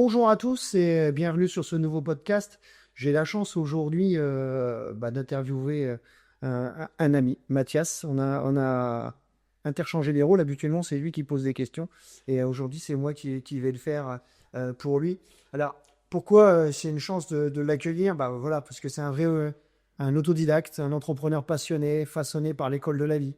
Bonjour à tous et bienvenue sur ce nouveau podcast. J'ai la chance aujourd'hui d'interviewer un ami, Mathias. On a interchangé les rôles. Habituellement, c'est lui qui pose des questions. Et aujourd'hui, c'est moi qui vais le faire pour lui. Alors, pourquoi c'est une chance de l'accueillir? Bah, voilà, parce que c'est un autodidacte, un entrepreneur passionné, façonné par l'école de la vie,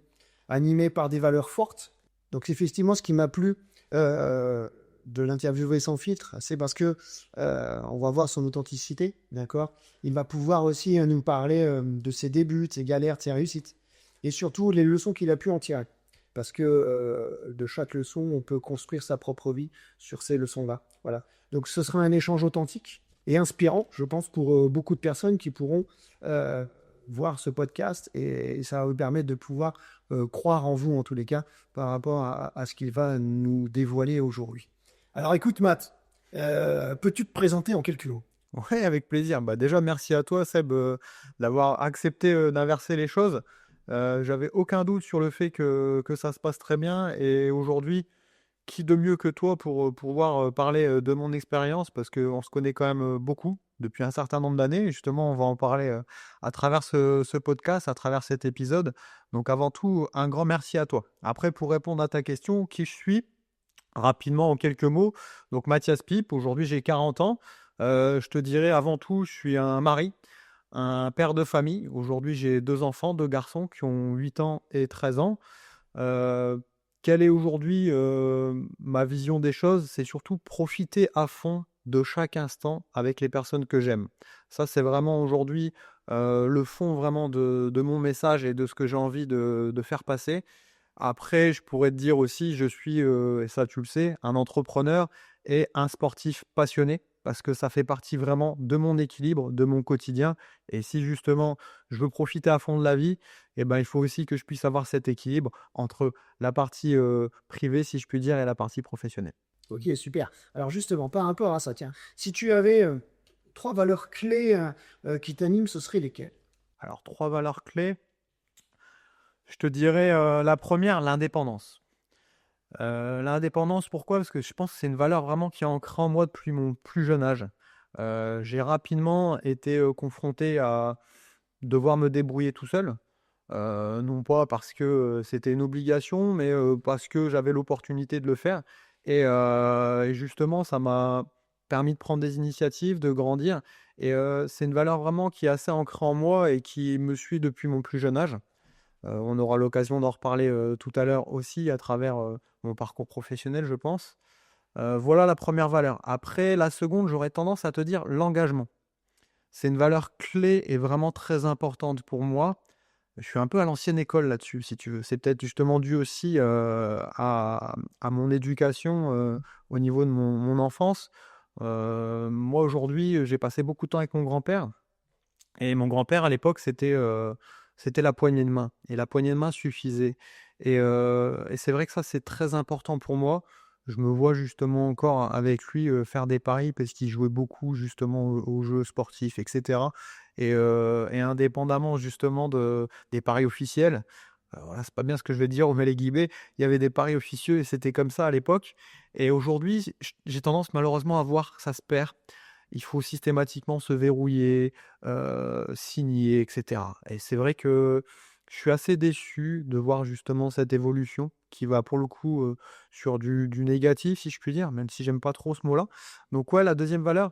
animé par des valeurs fortes. Donc, c'est effectivement ce qui m'a plu. euh, de l'interviewer sans filtre, c'est parce que on va voir son authenticité, d'accord? Il va pouvoir aussi nous parler de ses débuts, de ses galères, de ses réussites, et surtout les leçons qu'il a pu en tirer. Parce que de chaque leçon, on peut construire sa propre vie sur ces leçons-là. Voilà. Donc ce sera un échange authentique et inspirant, je pense, pour beaucoup de personnes qui pourront euh, voir ce podcast et ça va vous permettre de pouvoir croire en vous, en tous les cas, par rapport à ce qu'il va nous dévoiler aujourd'hui. Alors écoute, Matt, peux-tu te présenter en quelques mots? Ouais, avec plaisir. Bah, déjà, merci à toi, Seb, d'avoir accepté d'inverser les choses. J'avais aucun doute sur le fait que ça se passe très bien. Et aujourd'hui, qui de mieux que toi pour pouvoir parler de mon expérience, parce qu'on se connaît quand même beaucoup depuis un certain nombre d'années. Et justement, on va en parler à travers ce podcast, à travers cet épisode. Donc, avant tout, un grand merci à toi. Après, pour répondre à ta question, qui je suis? Rapidement, en quelques mots, donc Mathias Pipe, aujourd'hui j'ai 40 ans. Je te dirais avant tout, je suis un mari, un père de famille. Aujourd'hui j'ai deux enfants, deux garçons qui ont 8 ans et 13 ans. Heu, Quelle est aujourd'hui, ma vision des choses? C'est surtout profiter à fond de chaque instant avec les personnes que j'aime. Ça, c'est vraiment aujourd'hui, le fond vraiment de mon message et de ce que j'ai envie de faire passer. Après, je pourrais te dire aussi, je suis, et ça tu le sais, un entrepreneur et un sportif passionné parce que ça fait partie vraiment de mon équilibre, de mon quotidien. Et si justement je veux profiter à fond de la vie, eh ben, il faut aussi que je puisse avoir cet équilibre entre la partie privée, si je puis dire, et la partie professionnelle. Ok, super. Alors justement, par rapport à ça, tiens, si tu avais trois valeurs clés qui t'animent, ce seraient lesquelles? Alors, trois valeurs clés, je te dirais la première, l'indépendance. L'indépendance, pourquoi? Parce que je pense que c'est une valeur vraiment qui est ancrée en moi depuis mon plus jeune âge. J'ai rapidement été, confronté à devoir me débrouiller tout seul. Non pas parce que, c'était une obligation, mais, parce que j'avais l'opportunité de le faire et justement ça m'a permis de prendre des initiatives, de grandir et c'est une valeur vraiment qui est assez ancrée en moi et qui me suit depuis mon plus jeune âge. On aura l'occasion d'en reparler, tout à l'heure aussi à travers, mon parcours professionnel, je pense. Voilà la première valeur. Après la seconde, j'aurais tendance à te dire l'engagement. C'est une valeur clé et vraiment très importante pour moi. Je suis un peu à l'ancienne école là-dessus, si tu veux. C'est peut-être justement dû aussi, à mon éducation, au niveau de mon enfance. Moi aujourd'hui, j'ai passé beaucoup de temps avec mon grand-père et mon grand-père à l'époque, c'était la poignée de main et la poignée de main suffisait et c'est vrai que ça, c'est très important pour moi. Je me vois justement encore avec lui, faire des paris parce qu'il jouait beaucoup justement aux jeux sportifs et cetera et indépendamment justement des paris officiels, voilà, c'est pas bien ce que je vais dire, on met les guillemets, il y avait des paris officieux et c'était comme ça à l'époque et aujourd'hui, j'ai tendance malheureusement à voir que ça se perd. Il faut systématiquement se verrouiller, signer et cetera et c'est vrai que je suis assez déçu de voir justement cette évolution qui va pour le coup, sur du négatif si je puis dire, même si j'aime pas trop ce mot-là. Donc ouais, la deuxième valeur,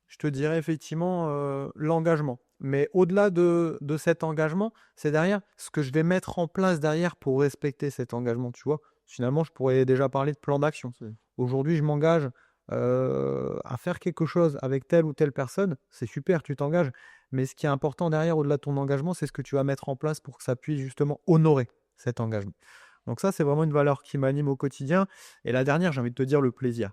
je te dirais effectivement, l'engagement. Mais au-delà de cet engagement, c'est derrière ce que je vais mettre en place derrière pour respecter cet engagement, tu vois? Finalement, je pourrais déjà parler de plan d'action. Aujourd'hui, je m'engage, à faire quelque chose avec telle ou telle personne, c'est super, tu t'engages. Mais ce qui est important derrière, au-delà de ton engagement, c'est ce que tu vas mettre en place pour que ça puisse justement honorer cet engagement. Donc ça, c'est vraiment une valeur qui m'anime au quotidien. Et la dernière, j'ai envie de te dire le plaisir.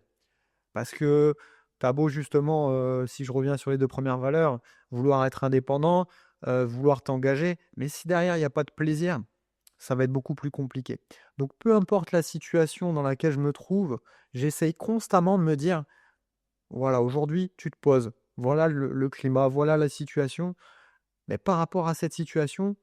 Parce que tu as beau justement, si je reviens sur les 2 premières valeurs, vouloir être indépendant, vouloir t'engager, mais si derrière il y a pas de plaisir, ça va être beaucoup plus compliqué. Donc peu importe la situation dans laquelle je me trouve, j'essaye constamment de me dire: «Voilà, aujourd'hui tu te poses, voilà le climat, voilà la situation, mais par rapport à cette situation,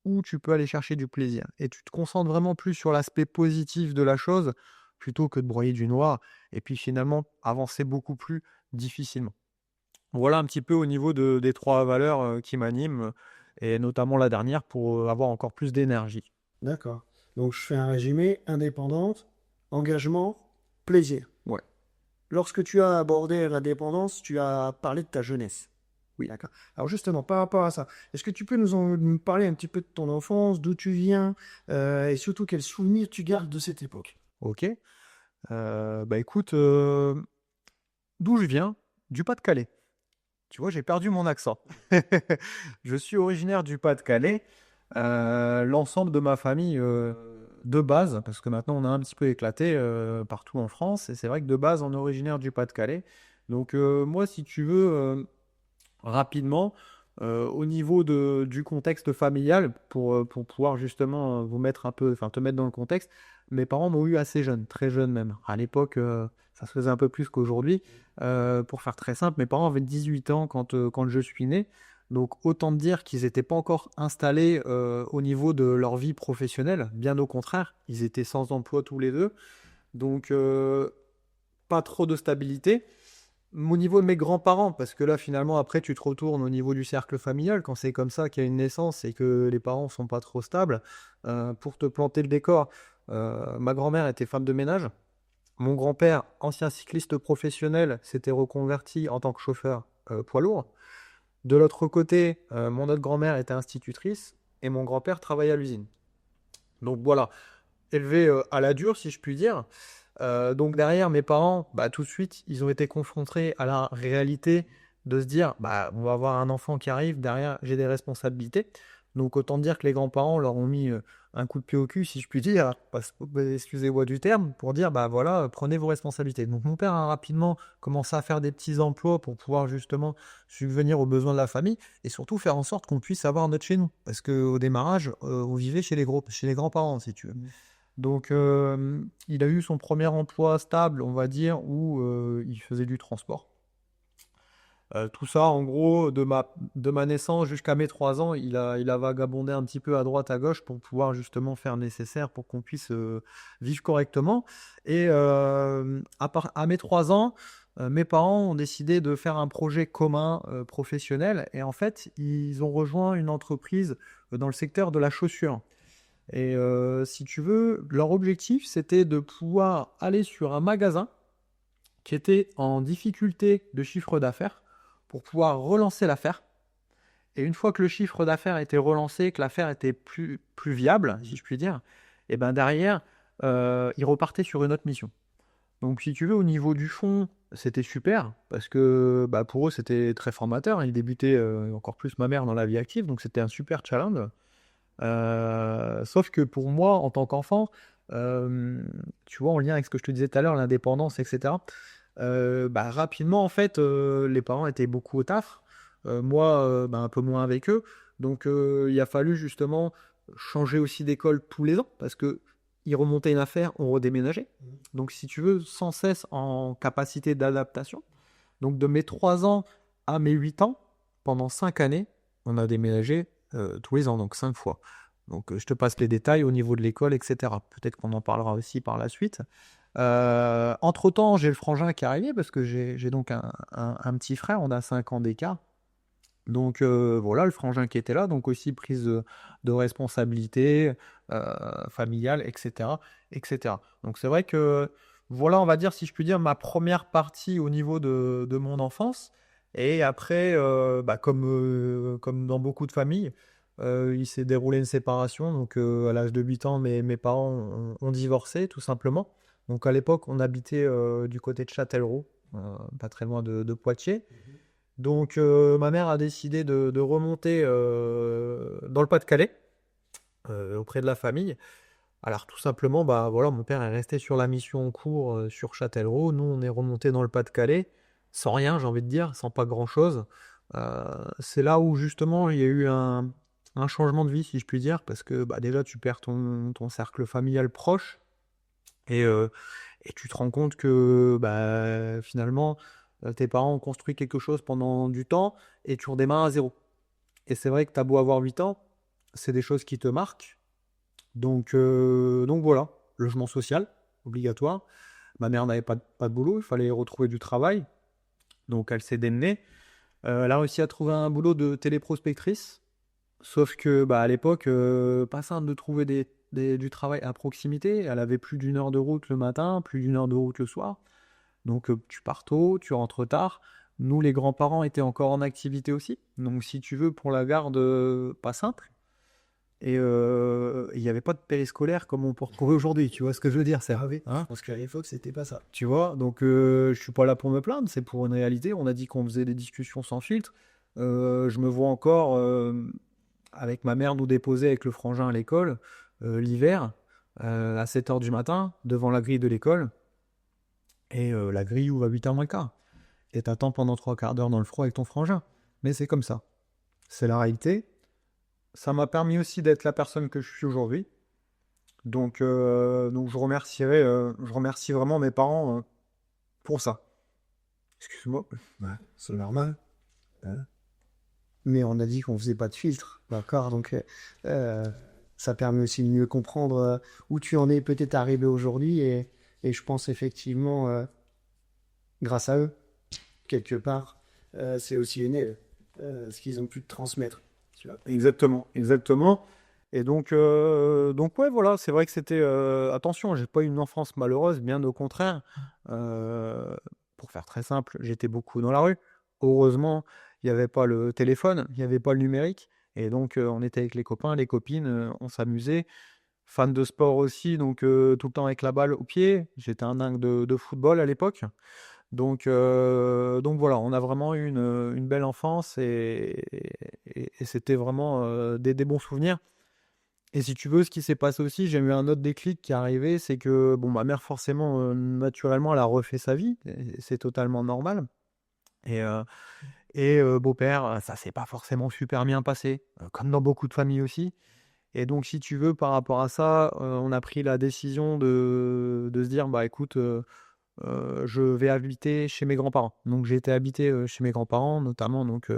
où tu peux aller chercher du plaisir?» et tu te concentres vraiment plus sur l'aspect positif de la chose plutôt que de broyer du noir et puis finalement avancer beaucoup plus difficilement. Voilà un petit peu au niveau des 3 valeurs, qui m'animent, et notamment la dernière pour, avoir encore plus d'énergie. D'accord. Donc je fais un résumé, indépendante, engagement, plaisir. Ouais. Lorsque tu as abordé l'indépendance, tu as parlé de ta jeunesse. Oui. D'accord. Alors justement, par rapport à ça, est-ce que tu peux nous parler un petit peu de ton enfance, d'où tu viens, et surtout quels souvenirs tu gardes de cette époque? OK. Bah, écoute, d'où je viens? Du Pas-de-Calais. Tu vois, j'ai perdu mon accent. Je suis originaire du Pas-de-Calais. L'ensemble de ma famille, de base, parce que maintenant on a un petit peu éclaté, partout en France, et c'est vrai que de base on est originaire du Pas-de-Calais. Donc, moi, si tu veux, rapidement, au niveau du contexte familial, pour pouvoir justement, vous mettre un peu, enfin te mettre dans le contexte, mes parents m'ont eu assez jeune, très jeune même. À l'époque, ça se faisait un peu plus qu'aujourd'hui. Pour faire très simple, mes parents avaient 18 ans quand je suis né. Donc autant te dire qu'ils n'étaient pas encore installés, au niveau de leur vie professionnelle. Bien au contraire, ils étaient sans emploi tous les deux. Donc, pas trop de stabilité. Au niveau de mes grands-parents, parce que là, finalement, après, tu te retournes au niveau du cercle familial, quand c'est comme ça qu'il y a une naissance et que les parents sont pas trop stables. Pour te planter le décor, ma grand-mère était femme de ménage. Mon grand-père, ancien cycliste professionnel, s'était reconverti en tant que chauffeur, poids lourd. De l'autre côté, mon autre grand-mère était institutrice et mon grand-père travaillait à l'usine. Donc voilà, élevé, à la dure, si je puis dire. Donc derrière, mes parents, bah, tout de suite, ils ont été confrontés à la réalité de se dire, bah, on va avoir un enfant qui arrive, derrière, j'ai des responsabilités. Donc autant dire que les grands-parents leur ont mis, un coup de pied au cul, si je puis dire, bah, excusez-moi du terme, pour dire, bah voilà, prenez vos responsabilités. Donc mon père a rapidement commencé à faire des petits emplois pour pouvoir justement subvenir aux besoins de la famille et surtout faire en sorte qu'on puisse avoir notre chez nous. Parce qu'au démarrage, on vivait chez les grands-parents, si tu veux. Donc, il a eu son premier emploi stable, on va dire, où, il faisait du transport. Tout ça, en gros, de ma naissance jusqu'à mes 3 ans, il a vagabondé un petit peu à droite, à gauche pour pouvoir justement faire le nécessaire pour qu'on puisse, vivre correctement. Et à mes 3 ans, mes parents ont décidé de faire un projet commun, professionnel, et en fait, ils ont rejoint une entreprise, dans le secteur de la chaussure. Et si tu veux, leur objectif, c'était de pouvoir aller sur un magasin qui était en difficulté de chiffre d'affaires pour pouvoir relancer l'affaire. Et une fois que le chiffre d'affaires était relancé, que l'affaire était plus viable, si je puis dire, et ben derrière, ils repartaient sur une autre mission. Donc si tu veux, au niveau du fond, c'était super parce que bah, pour eux, c'était très formateur. Ils débutaient, encore plus ma mère, dans la vie active, donc c'était un super challenge. Sauf que pour moi, en tant qu'enfant, tu vois, en lien avec ce que je te disais tout à l'heure, l'indépendance, et cetera, bah, rapidement, en fait, les parents étaient beaucoup au taf. Moi, bah, un peu moins avec eux. Donc, il a fallu justement changer aussi d'école tous les ans parce qu'ils remontaient une affaire, on redéménageait. Donc, si tu veux, sans cesse en capacité d'adaptation. Donc, de mes 3 ans à mes 8 ans, pendant 5 années, on a déménagé, tous les ans, donc 5 fois. Donc, je te passe les détails au niveau de l'école, et cetera. Peut-être qu'on en parlera aussi par la suite. Entre-temps, j'ai le frangin qui est arrivé parce que j'ai donc un petit frère, on a 5 ans d'écart. Donc, voilà, le frangin qui était là, donc aussi prise de responsabilité, familiale, et cetera, et cetera. Donc c'est vrai que, voilà, on va dire, si je puis dire, ma première partie au niveau de mon enfance. Et après, bah, comme dans beaucoup de familles, il s'est déroulé une séparation. Donc, à l'âge de 8 ans, mes parents ont divorcé, tout simplement. Donc à l'époque, on habitait, du côté de Châtellerault, pas très loin de Poitiers. Donc, ma mère a décidé de remonter, dans le Pas-de-Calais, auprès de la famille. Alors tout simplement, bah, voilà, mon père est resté sur la mission en cours, sur Châtellerault. Nous, on est remonté dans le Pas-de-Calais, sans rien, j'ai envie de dire, sans pas grand-chose. C'est là où justement il y a eu un changement de vie, si je puis dire, parce que bah, déjà tu perds ton cercle familial proche, et, et tu te rends compte que bah, finalement, tes parents ont construit quelque chose pendant du temps et tu redémarres à zéro. Et c'est vrai que tu as beau avoir 8 ans, c'est des choses qui te marquent. Donc voilà, logement social. obligatoire. Ma mère n'avait pas de boulot, il fallait retrouver du travail. Donc elle s'est démenée. Elle a réussi à trouver un boulot de téléprospectrice. Sauf que à l'époque, pas simple de trouver du travail à proximité. Elle avait plus d'1 heure de route le matin, plus d'1 heure de route le soir. Donc tu pars tôt, tu rentres tard. Nous, les grands-parents étaient encore en activité aussi. Donc si tu veux, pour la garde, pas simple. Et il n'y avait pas de périscolaire comme on peut retrouver aujourd'hui. Tu vois ce que je veux dire? Ah oui, Hein? parce qu'à l'époque, c'était pas ça. Tu vois? Donc je suis pas là pour me plaindre, c'est pour une réalité. On a dit qu'on faisait des discussions sans filtre. Je me vois encore avec ma mère nous déposer avec le frangin à l'école l'hiver à 7 heures du matin devant la grille de l'école. Et la grille ouvre à 8 h moins le quart. Et t'attends pendant 3/4 d'heure dans le froid avec ton frangin. Mais c'est comme ça. C'est la réalité. Ça m'a permis aussi d'être la personne que je suis aujourd'hui. Donc je remercie vraiment mes parents pour ça. Excuse-moi. Ouais, c'est normal. Hein. Mais on a dit qu'on faisait pas de filtre, d'accord? Donc, ça permet aussi de mieux comprendre où tu en es peut-être arrivé aujourd'hui. Et je pense effectivement, grâce à eux, quelque part, c'est aussi aîné ce qu'ils ont pu te transmettre. Tu vois. Exactement, exactement. Et donc ouais, voilà, c'est vrai que c'était... attention, j'ai pas eu une enfance malheureuse, bien au contraire. Euh, pour faire très simple, j'étais beaucoup dans la rue. Heureusement, il n'y avait pas le téléphone, il n'y avait pas le numérique. Et donc, on était avec les copains, les copines, on s'amusait. Fan de sport aussi, donc tout le temps avec la balle au pied. J'étais un dingue de football à l'époque. Donc voilà, on a vraiment eu une belle enfance et c'était vraiment des bons souvenirs. Et si tu veux, ce qui s'est passé aussi, j'ai eu un autre déclic qui est arrivé, c'est que bon, ma mère forcément, naturellement, elle a refait sa vie, et c'est totalement normal. Et, beau-père, ça s'est pas forcément super bien passé, comme dans beaucoup de familles aussi. Et donc, si tu veux, par rapport à ça, on a pris la décision de se dire, bah écoute, je vais habiter chez mes grands-parents. Donc j'ai été habiter chez mes grands-parents, notamment donc,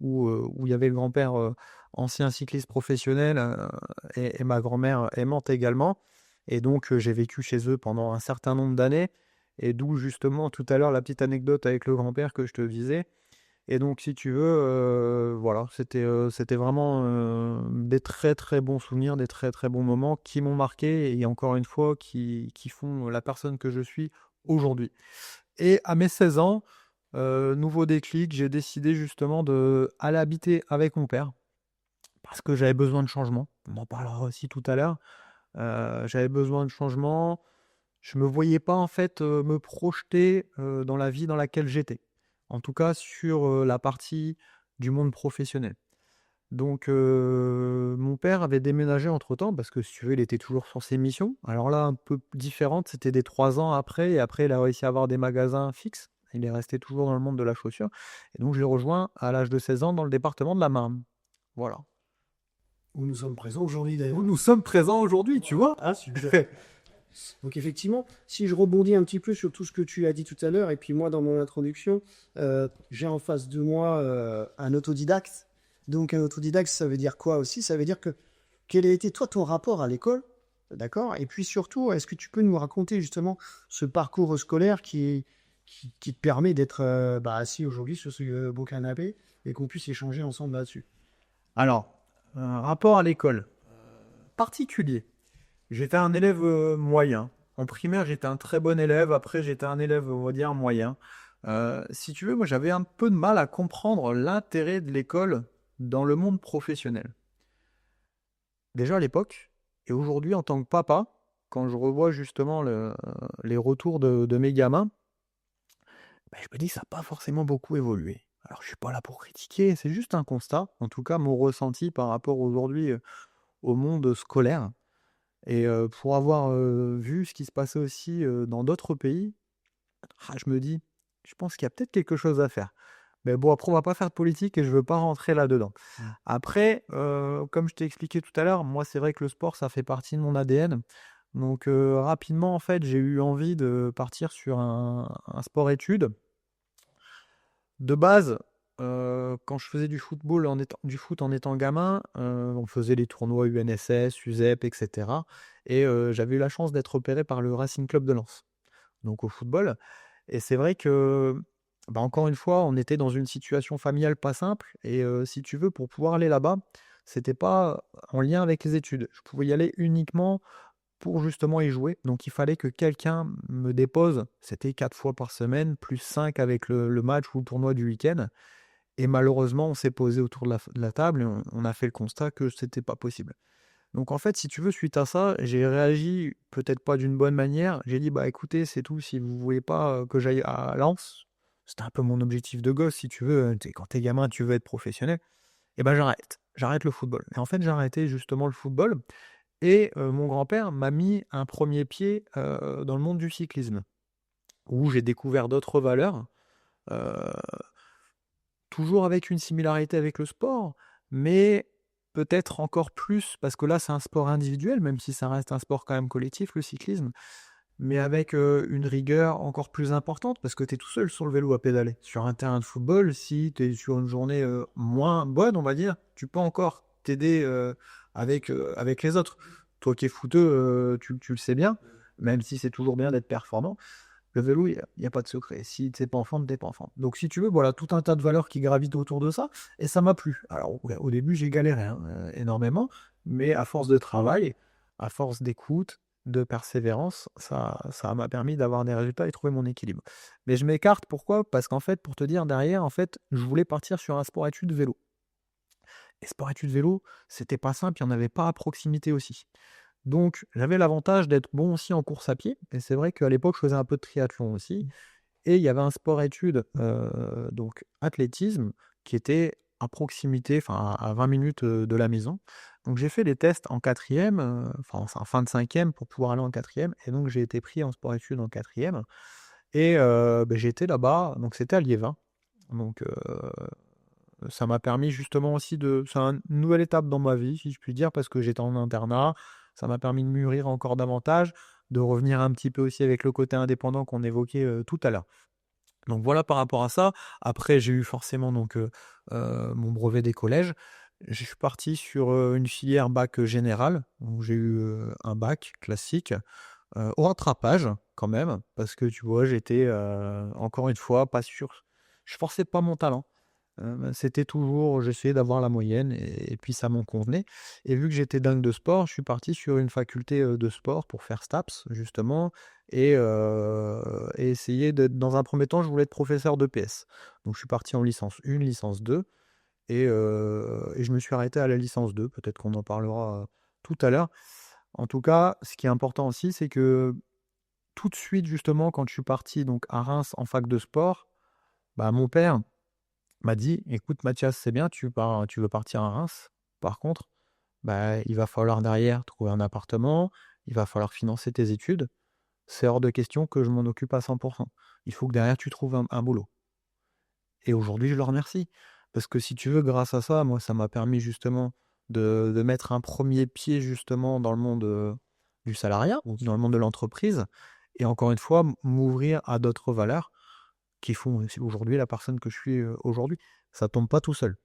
où il y avait le grand-père ancien cycliste professionnel et ma grand-mère aimante également. Et donc j'ai vécu chez eux pendant un certain nombre d'années. Et d'où justement tout à l'heure la petite anecdote avec le grand-père que je te disais. Et donc si tu veux, voilà, c'était vraiment des très très bons souvenirs, des très très bons moments qui m'ont marqué et encore une fois qui font la personne que je suis aujourd'hui. Et à mes 16 ans, nouveau déclic, j'ai décidé justement d'aller habiter avec mon père parce que j'avais besoin de changement. On en parlera aussi tout à l'heure. J'avais besoin de changement. Je me voyais pas en fait me projeter dans la vie dans laquelle j'étais. En tout cas sur la partie du monde professionnel. Donc mon père avait déménagé entre-temps parce que si tu veux, il était toujours sur ses missions. Alors là, un peu différente, c'était des 3 ans après et après il a réussi à avoir des magasins fixes. Il est resté toujours dans le monde de la chaussure et donc je l'ai rejoint à l'âge de 16 ans dans le département de la Marne. Voilà. Où nous sommes présents aujourd'hui d'ailleurs. Où nous sommes présents aujourd'hui, tu vois? Ah, super. Donc effectivement, si je rebondis un petit peu sur tout ce que tu as dit tout à l'heure, et puis moi dans mon introduction, j'ai en face de moi un autodidacte. Donc un autodidacte, ça veut dire quoi aussi? Ça veut dire que quel a été toi ton rapport à l'école, d'accord? Et puis surtout, est-ce que tu peux nous raconter justement ce parcours scolaire qui te permet d'être assis aujourd'hui sur ce beau canapé et qu'on puisse échanger ensemble là-dessus? Alors, un rapport à l'école particulier. J'étais un élève moyen. En primaire, j'étais un très bon élève. Après, j'étais un élève, on va dire, moyen. Si tu veux, moi, j'avais un peu de mal à comprendre l'intérêt de l'école dans le monde professionnel. Déjà à l'époque, et aujourd'hui en tant que papa, quand je revois justement les retours de mes gamins, je me dis que ça n'a pas forcément beaucoup évolué. Alors je suis pas là pour critiquer, c'est juste un constat, en tout cas mon ressenti par rapport aujourd'hui au monde scolaire. Et pour avoir vu ce qui se passait aussi dans d'autres pays, je me dis, je pense qu'il y a peut-être quelque chose à faire. Mais bon, après, on va pas faire de politique et je veux pas rentrer là-dedans. Après, comme je t'ai expliqué tout à l'heure, moi, c'est vrai que le sport, ça fait partie de mon ADN. Donc, rapidement, en fait, j'ai eu envie de partir sur un sport-études. De base, quand je faisais du foot en étant gamin, on faisait les tournois UNSS, USEP, et cetera, et j'avais eu la chance d'être repéré par le Racing Club de Lens, donc au football. Et c'est vrai que, bah, encore une fois, on était dans une situation familiale pas simple et si tu veux, pour pouvoir aller là-bas, c'était pas en lien avec les études. Je pouvais y aller uniquement pour justement y jouer. Donc il fallait que quelqu'un me dépose. C'était 4 fois par semaine, plus 5 avec le match ou le tournoi du week-end. Et malheureusement, on s'est posé autour de la table et on a fait le constat que c'était pas possible. Donc en fait, si tu veux, suite à ça, j'ai réagi peut-être pas d'une bonne manière. J'ai dit, bah écoutez, c'est tout, si vous voulez pas que j'aille à Lens, c'était un peu mon objectif de gosse, si tu veux. Quand t'es gamin, tu veux être professionnel. Et ben j'arrête. J'arrête le football. Et en fait, j'ai arrêté justement le football. Et mon grand-père m'a mis un premier pied dans le monde du cyclisme, où j'ai découvert d'autres valeurs. euh, Toujours avec une similarité avec le sport, mais peut-être encore plus, parce que là, c'est un sport individuel, même si ça reste un sport quand même collectif, le cyclisme, mais avec une rigueur encore plus importante, parce que tu es tout seul sur le vélo à pédaler. Sur un terrain de football, si tu es sur une journée moins bonne, on va dire, tu peux encore t'aider avec les autres. Toi qui es footeux, tu le sais bien, même si c'est toujours bien d'être performant. Le vélo, il n'y a pas de secret. Si tu n'es pas en forme, tu n'es pas en forme. Donc, si tu veux, voilà, tout un tas de valeurs qui gravitent autour de ça. Et ça m'a plu. Alors, ouais, au début, j'ai galéré énormément. Mais à force de travail, à force d'écoute, de persévérance, ça m'a permis d'avoir des résultats et trouver mon équilibre. Mais je m'écarte, pourquoi? Parce qu'en fait, pour te dire, derrière, en fait, je voulais partir sur un sport-études vélo. Et sport-études vélo, c'était pas simple, il n'y en avait pas à proximité aussi. Donc, j'avais l'avantage d'être bon aussi en course à pied. Et c'est vrai qu'à l'époque, je faisais un peu de triathlon aussi. Et il y avait un sport-études, donc athlétisme, qui était à proximité, enfin à 20 minutes de la maison. Donc j'ai fait les tests en quatrième, enfin en fin de cinquième pour pouvoir aller en quatrième. Et donc j'ai été pris en sport-études en quatrième. Et ben, j'ai été là-bas, donc c'était à Liévin. Donc ça m'a permis justement aussi de... C'est une nouvelle étape dans ma vie, si je puis dire, parce que j'étais en internat. Ça m'a permis de mûrir encore davantage, de revenir un petit peu aussi avec le côté indépendant qu'on évoquait tout à l'heure. Donc voilà par rapport à ça. Après, j'ai eu forcément donc mon brevet des collèges. Je suis parti sur une filière bac général, où j'ai eu un bac classique, au rattrapage quand même, parce que tu vois, j'étais encore une fois pas sûr. Je forçais pas mon talent. C'était toujours, j'essayais d'avoir la moyenne et puis ça m'en convenait. Et vu que j'étais dingue de sport, je suis parti sur une faculté de sport pour faire STAPS, justement, et essayer dans un premier temps, je voulais être professeur de PS. Donc je suis parti en licence 1, licence 2, et je me suis arrêté à la licence 2. Peut-être qu'on en parlera tout à l'heure. En tout cas, ce qui est important aussi, c'est que tout de suite, justement, quand je suis parti donc à Reims en fac de sport, bah, mon père m'a dit: «Écoute Mathias, c'est bien, tu veux partir à Reims. Par contre, bah, il va falloir derrière trouver un appartement, il va falloir financer tes études. C'est hors de question que je m'en occupe à 100. Il faut que derrière tu trouves un boulot». Et aujourd'hui, je le remercie. Parce que si tu veux, grâce à ça, moi, ça m'a permis justement de mettre un premier pied justement dans le monde du salariat, ou dans le monde de l'entreprise, et encore une fois, m'ouvrir à d'autres valeurs qui font aussi aujourd'hui la personne que je suis aujourd'hui. Ça tombe pas tout seul.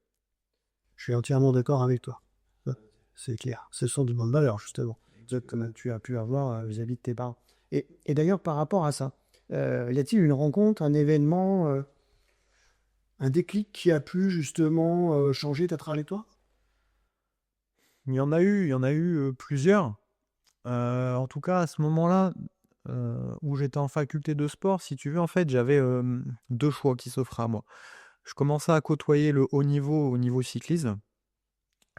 Je suis entièrement d'accord avec toi. Ça, c'est clair. Ce sont de bonnes valeurs, justement, que tu as pu avoir vis-à-vis de tes parents. Et d'ailleurs, par rapport à ça, y a-t-il une rencontre, un événement, un déclic qui a pu justement changer ta trajectoire? Il y en a eu plusieurs. En tout cas, à ce moment-là, où j'étais en faculté de sport, si tu veux, en fait, j'avais deux choix qui s'offraient à moi. Je commençais à côtoyer le haut niveau au niveau cyclisme.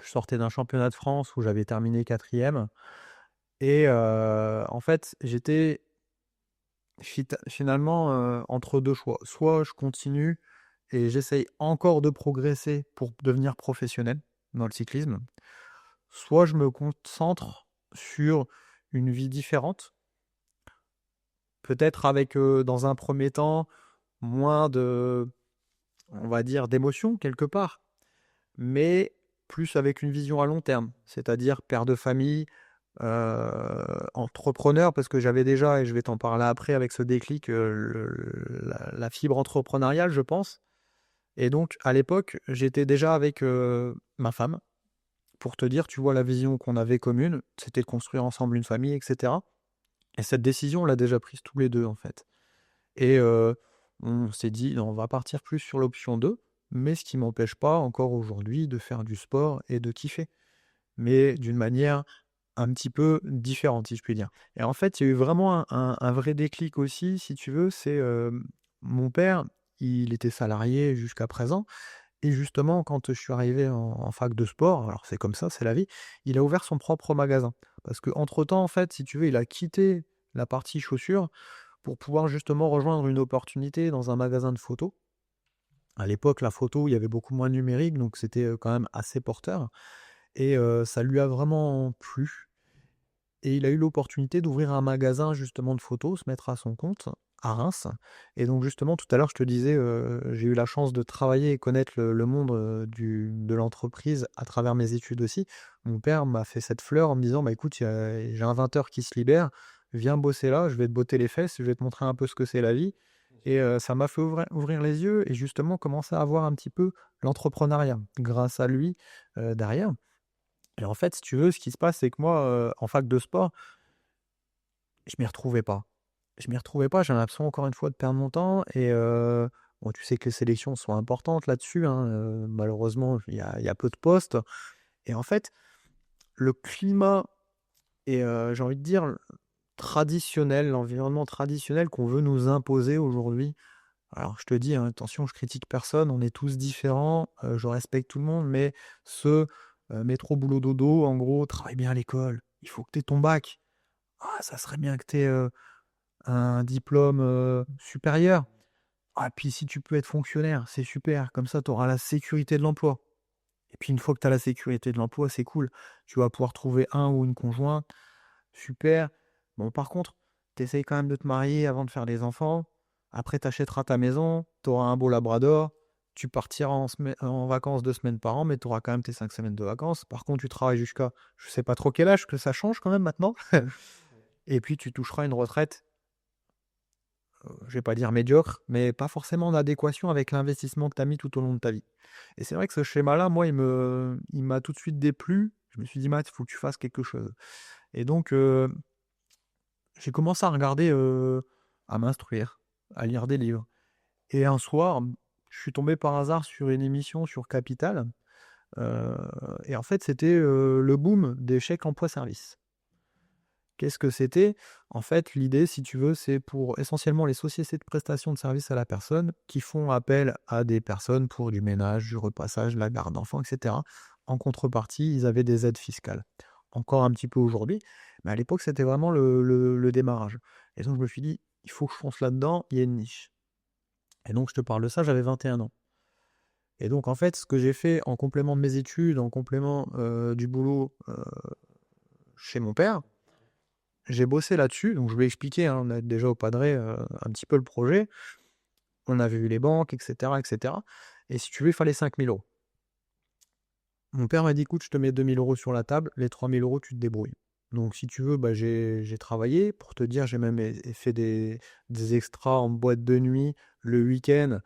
Je sortais d'un championnat de France où j'avais terminé quatrième. Et en fait, j'étais finalement entre deux choix. Soit je continue et j'essaye encore de progresser pour devenir professionnel dans le cyclisme, soit je me concentre sur une vie différente, peut-être avec dans un premier temps moins de, on va dire, d'émotion quelque part, mais plus avec une vision à long terme, c'est-à-dire père de famille, entrepreneur, parce que j'avais déjà, et je vais t'en parler après avec ce déclic, la fibre entrepreneuriale, je pense. Et donc, à l'époque, j'étais déjà avec ma femme. Pour te dire, tu vois, la vision qu'on avait commune, c'était de construire ensemble une famille, etc. Et cette décision, on l'a déjà prise tous les deux, en fait. Et on s'est dit, on va partir plus sur l'option 2, mais ce qui m'empêche pas encore aujourd'hui de faire du sport et de kiffer, mais d'une manière un petit peu différente, si je puis dire. Et en fait, il y a eu vraiment un vrai déclic aussi, si tu veux, c'est mon père, il était salarié jusqu'à présent, et justement, quand je suis arrivé en fac de sport, alors c'est comme ça, c'est la vie, il a ouvert son propre magasin. Parce qu'entre-temps, en fait, si tu veux, il a quitté la partie chaussures pour pouvoir justement rejoindre une opportunité dans un magasin de photos. À l'époque, la photo, il y avait beaucoup moins de numérique, donc c'était quand même assez porteur. Et ça lui a vraiment plu. Et il a eu l'opportunité d'ouvrir un magasin justement de photos, se mettre à son compte à Reims. Et donc justement, tout à l'heure, je te disais, j'ai eu la chance de travailler et connaître le monde de l'entreprise à travers mes études aussi. Mon père m'a fait cette fleur en me disant, bah écoute, j'ai un 20 heures qui se libère, viens bosser là, je vais te botter les fesses, je vais te montrer un peu ce que c'est la vie. Et ça m'a fait ouvrir les yeux et justement commencer à voir un petit peu l'entrepreneuriat grâce à lui derrière. Et en fait, si tu veux, ce qui se passe, c'est que moi, en fac de sport, je m'y retrouvais pas. Je m'y retrouvais pas, j'avais l'impression encore une fois de perdre mon temps et bon, tu sais que les sélections sont importantes là-dessus, hein, malheureusement, il y a peu de postes et en fait, le climat et j'ai envie de dire traditionnel, l'environnement traditionnel qu'on veut nous imposer aujourd'hui. Alors je te dis, hein, attention, je critique personne, on est tous différents, je respecte tout le monde, mais ce, métro boulot dodo, en gros, travaille bien à l'école, il faut que tu aies ton bac. Ah, ça serait bien que tu aies, un diplôme, supérieur. Ah, puis si tu peux être fonctionnaire, c'est super, comme ça tu auras la sécurité de l'emploi. Et puis une fois que tu as la sécurité de l'emploi, c'est cool. Tu vas pouvoir trouver un ou une conjointe, super. Bon, par contre, tu essayes quand même de te marier avant de faire des enfants. Après, tu achèteras ta maison, tu auras un beau labrador, tu partiras en vacances 2 semaines par an, mais tu auras quand même tes 5 semaines de vacances. Par contre, tu travailles jusqu'à, je sais pas trop quel âge, que ça change quand même maintenant. Et puis tu toucheras une retraite, je vais pas dire médiocre, mais pas forcément en adéquation avec l'investissement que tu as mis tout au long de ta vie. Et c'est vrai que ce schéma-là, moi, il m'a tout de suite déplu. Je me suis dit, Matt, il faut que tu fasses quelque chose. Et donc, j'ai commencé à regarder, à m'instruire, à lire des livres. Et un soir, je suis tombé par hasard sur une émission sur Capital. euh, et en fait, c'était le boom des chèques emploi-service. Qu'est-ce que c'était? En fait, l'idée, si tu veux, c'est pour essentiellement les sociétés de prestation de services à la personne qui font appel à des personnes pour du ménage, du repassage, la garde d'enfants, etc. En contrepartie, ils avaient des aides fiscales. Encore un petit peu aujourd'hui, mais à l'époque, c'était vraiment le démarrage. Et donc, je me suis dit, il faut que je fonce là-dedans, il y a une niche. Et donc, je te parle de ça, j'avais 21 ans. Et donc, en fait, ce que j'ai fait en complément de mes études, en complément du boulot chez mon père, j'ai bossé là-dessus, donc je lui ai expliqué, hein, on a déjà au padré un petit peu le projet. On avait vu les banques, etc., etc. Et si tu veux, il fallait 5 000 euros. Mon père m'a dit, écoute, je te mets 2 000 euros sur la table, les 3 000 euros, tu te débrouilles. Donc, si tu veux, bah, j'ai travaillé. Pour te dire, j'ai même fait des extras en boîte de nuit le week-end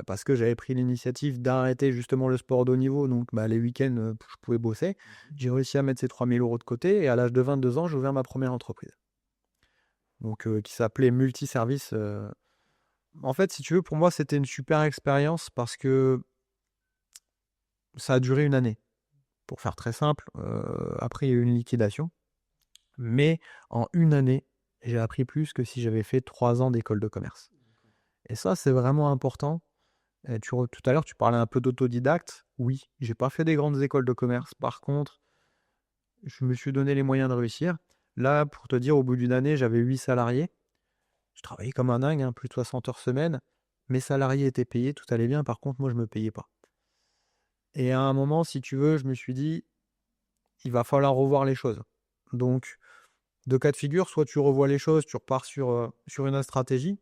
parce que j'avais pris l'initiative d'arrêter justement le sport de haut niveau. Donc, bah, les week-ends, je pouvais bosser. J'ai réussi à mettre ces 3 000 euros de côté et à l'âge de 22 ans, j'ai ouvert ma première entreprise. Donc, qui s'appelait Multiservice. En fait, si tu veux, pour moi, c'était une super expérience parce que ça a duré une année. Pour faire très simple, après, il y a eu une liquidation. Mais en une année, j'ai appris plus que si j'avais fait 3 ans d'école de commerce. Et ça, c'est vraiment important. Et tout à l'heure, tu parlais un peu d'autodidacte. Oui, j'ai pas fait des grandes écoles de commerce. Par contre, je me suis donné les moyens de réussir. Là, pour te dire, au bout d'une année, j'avais 8 salariés. Je travaillais comme un dingue, hein, plus de 60 heures semaine. Mes salariés étaient payés, tout allait bien. Par contre, moi, je me payais pas. Et à un moment, si tu veux, je me suis dit, il va falloir revoir les choses. Donc, 2 cas de figure, soit tu revois les choses, tu repars sur une autre stratégie,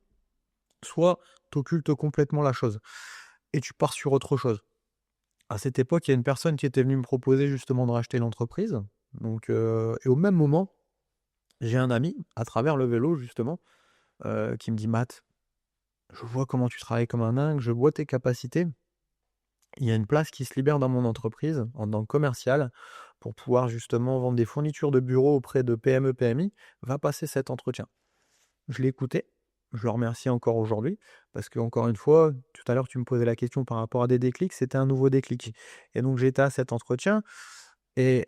soit tu occultes complètement la chose et tu pars sur autre chose. À cette époque, il y a une personne qui était venue me proposer justement de racheter l'entreprise. Donc, et au même moment, j'ai un ami, à travers le vélo justement, qui me dit: Matt, je vois comment tu travailles comme un dingue, je vois tes capacités. il y a une place qui se libère dans mon entreprise en tant que commercial pour pouvoir justement vendre des fournitures de bureau auprès de PME, PMI. Va passer cet entretien. Je l'ai écouté, je le remercie encore aujourd'hui parce que encore une fois, tout à l'heure, tu me posais la question par rapport à des déclics, c'était un nouveau déclic et donc j'étais à cet entretien et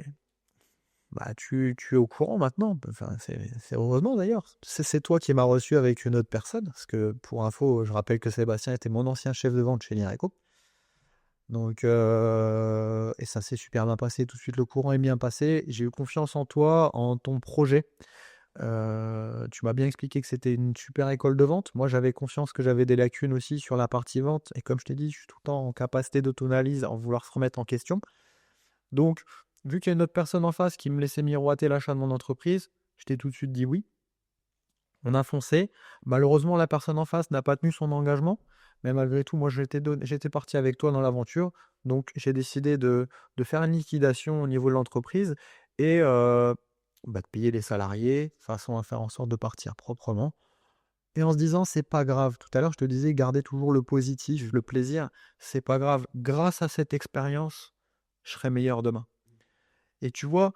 bah, tu es au courant maintenant, enfin, c'est heureusement d'ailleurs. C'est toi qui m'as reçu avec une autre personne parce que pour info, je rappelle que Sébastien était mon ancien chef de vente chez Lireco. Donc et ça s'est super bien passé, tout de suite le courant est bien passé. J'ai eu confiance en toi, en ton projet. Tu m'as bien expliqué que c'était une super école de vente. Moi, j'avais conscience que j'avais des lacunes aussi sur la partie vente et comme je t'ai dit, je suis tout le temps en capacité d'auto-analyse, en vouloir se remettre en question. Donc, vu qu'il y a une autre personne en face qui me laissait miroiter l'achat de mon entreprise, je t'ai tout de suite dit oui. On a foncé. Malheureusement, la personne en face n'a pas tenu son engagement, mais malgré tout, moi, j'étais parti avec toi dans l'aventure. Donc, j'ai décidé de faire une liquidation au niveau de l'entreprise et de payer les salariés, de façon à faire en sorte de partir proprement. Et en se disant, c'est pas grave. Tout à l'heure, je te disais, garder toujours le positif, le plaisir, c'est pas grave. Grâce à cette expérience, je serai meilleur demain. Et tu vois,